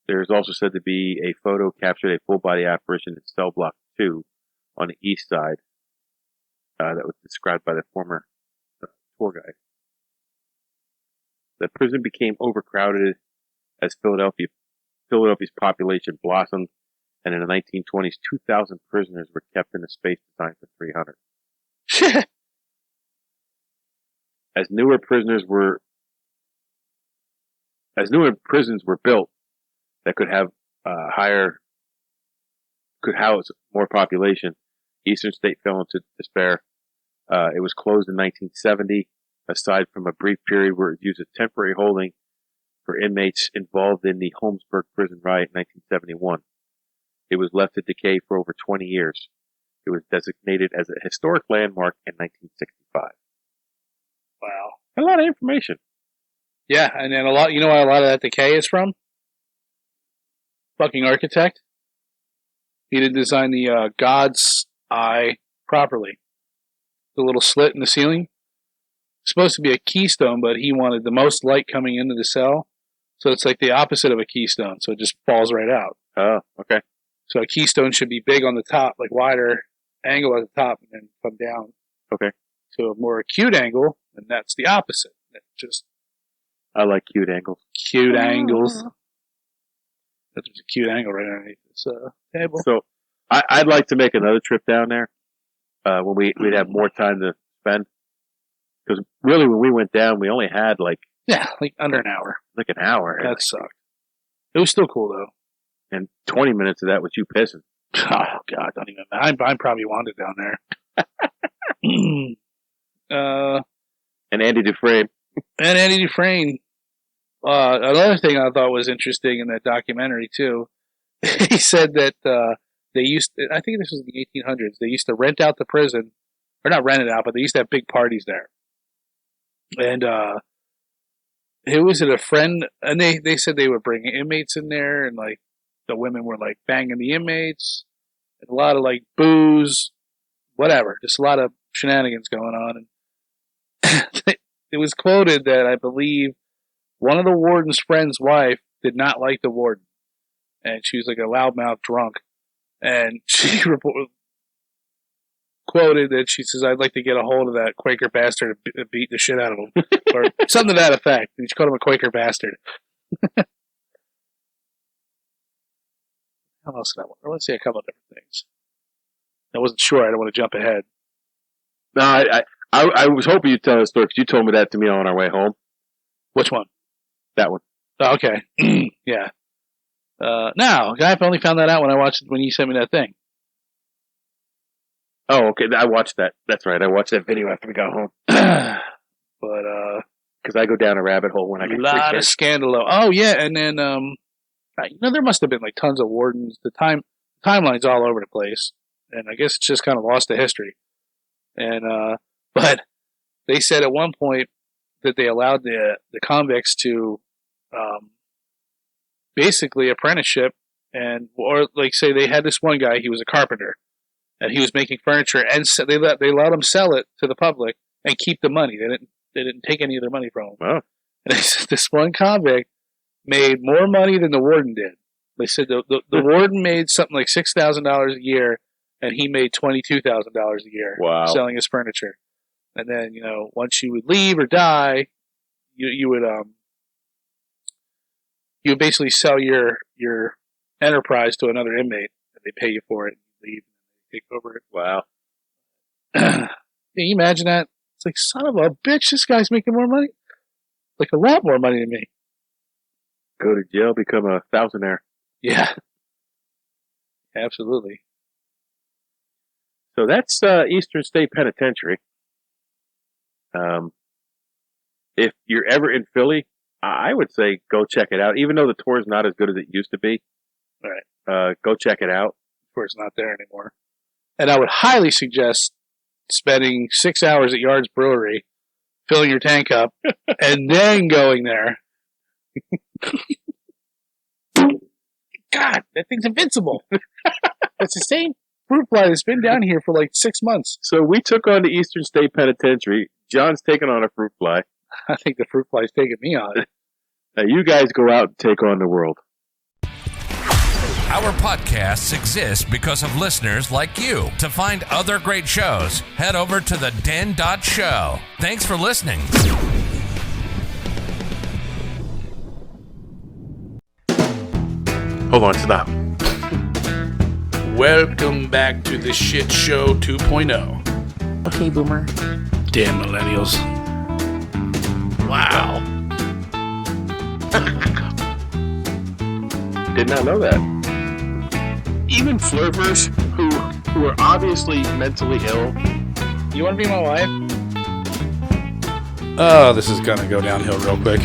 There is also said to be a photo captured a full-body apparition in cell block 2 on the east side that was described by the former tour guide. The prison became overcrowded as Philadelphia's population blossomed, and in the 1920s, 2,000 prisoners were kept in a space designed for 300. As newer prisons were built that could house more population, Eastern State fell into despair. It was closed in 1970, aside from a brief period where it was used as temporary holding for inmates involved in the Holmesburg prison riot in 1971. It was left to decay for over 20 years. It was designated as a historic landmark in 1965. Wow. A lot of information. Yeah, and then you know where a lot of that decay is from? Fucking architect. He didn't design the God's Eye properly. the little slit in the ceiling. It's supposed to be a keystone, but he wanted the most light coming into the cell. So it's like the opposite of a keystone. So it just falls right out. Oh, okay. So a keystone should be big on the top, like wider angle at the top, and then come down. Okay. To a more acute angle, and that's the opposite. It's just I like cute angles. Cute angles. There's a cute angle right underneath this table. So I'd like to make another trip down there when we'd have more time to spend. Because really, when we went down, we only had like under an hour. Like an hour. That sucked. It was still cool though. And 20 minutes of that was you pissing. Oh God, don't even. I probably wanted down there. And Andy Dufresne. Another thing I thought was interesting in that documentary too, he said that they used to, I think this was in the 1800s, they used to rent out the prison, or not rent it out, but they used to have big parties there. And who was it, a friend, and they said they would bring inmates in there, and like the women were like banging the inmates, and a lot of like booze, whatever, just a lot of shenanigans going on. And it was quoted that I believe one of the warden's friend's wife did not like the warden, and she was like a loudmouth drunk, and she quoted that she says, "I'd like to get a hold of that Quaker bastard and beat the shit out of him," or something to that effect. And she called him a Quaker bastard. How else did I want? Let's say a couple of different things. I wasn't sure. I don't want to jump ahead. No, I was hoping you'd tell a story because you told me that to me on our way home. Which one? That one. Oh, okay. Yeah. No, I only found that out when you sent me that thing. Oh, okay. I watched that. That's right. I watched that video after we got home. But because I go down a rabbit hole when I get a lot of scandal. Oh yeah, and then there must have been like tons of wardens. The timeline's all over the place, and I guess it's just kind of lost to history. And but they said at one point that they allowed the convicts to basically apprenticeship, or like say they had this one guy, he was a carpenter, and he was making furniture, and so they let him sell it to the public and keep the money. They didn't take any of their money from him. Wow. And they said this one convict made more money than the warden did. They said the warden made something like $6,000 a year, and he made $22,000 a year selling his furniture. And then, once you would leave or die, you would basically sell your enterprise to another inmate, and they pay you for it, and you leave, and they take over it. Wow. Can you imagine that? It's like, son of a bitch, this guy's making more money. Like a lot more money than me. Go to jail, become a thousandaire. Yeah. Absolutely. So that's Eastern State Penitentiary. If you're ever in Philly, I would say go check it out. Even though the tour is not as good as it used to be, right? Go check it out. The tour's not there anymore. And I would highly suggest spending 6 hours at Yard's Brewery, filling your tank up, and then going there. God, that thing's invincible. It's the same fruit fly that's been down here for like 6 months. So we took on the Eastern State Penitentiary. John's taking on a fruit fly. I think the fruit fly's taking me on. Now you guys go out and take on the world. Our podcasts exist because of listeners like you. To find other great shows, head over to the den.show. Thanks for listening. Hold on, stop. Welcome back to the Shit Show 2.0. Okay, Boomer. Damn millennials. Wow. Did not know that. Even flirters who are obviously mentally ill. You want to be my wife? Oh, this is gonna go downhill real quick.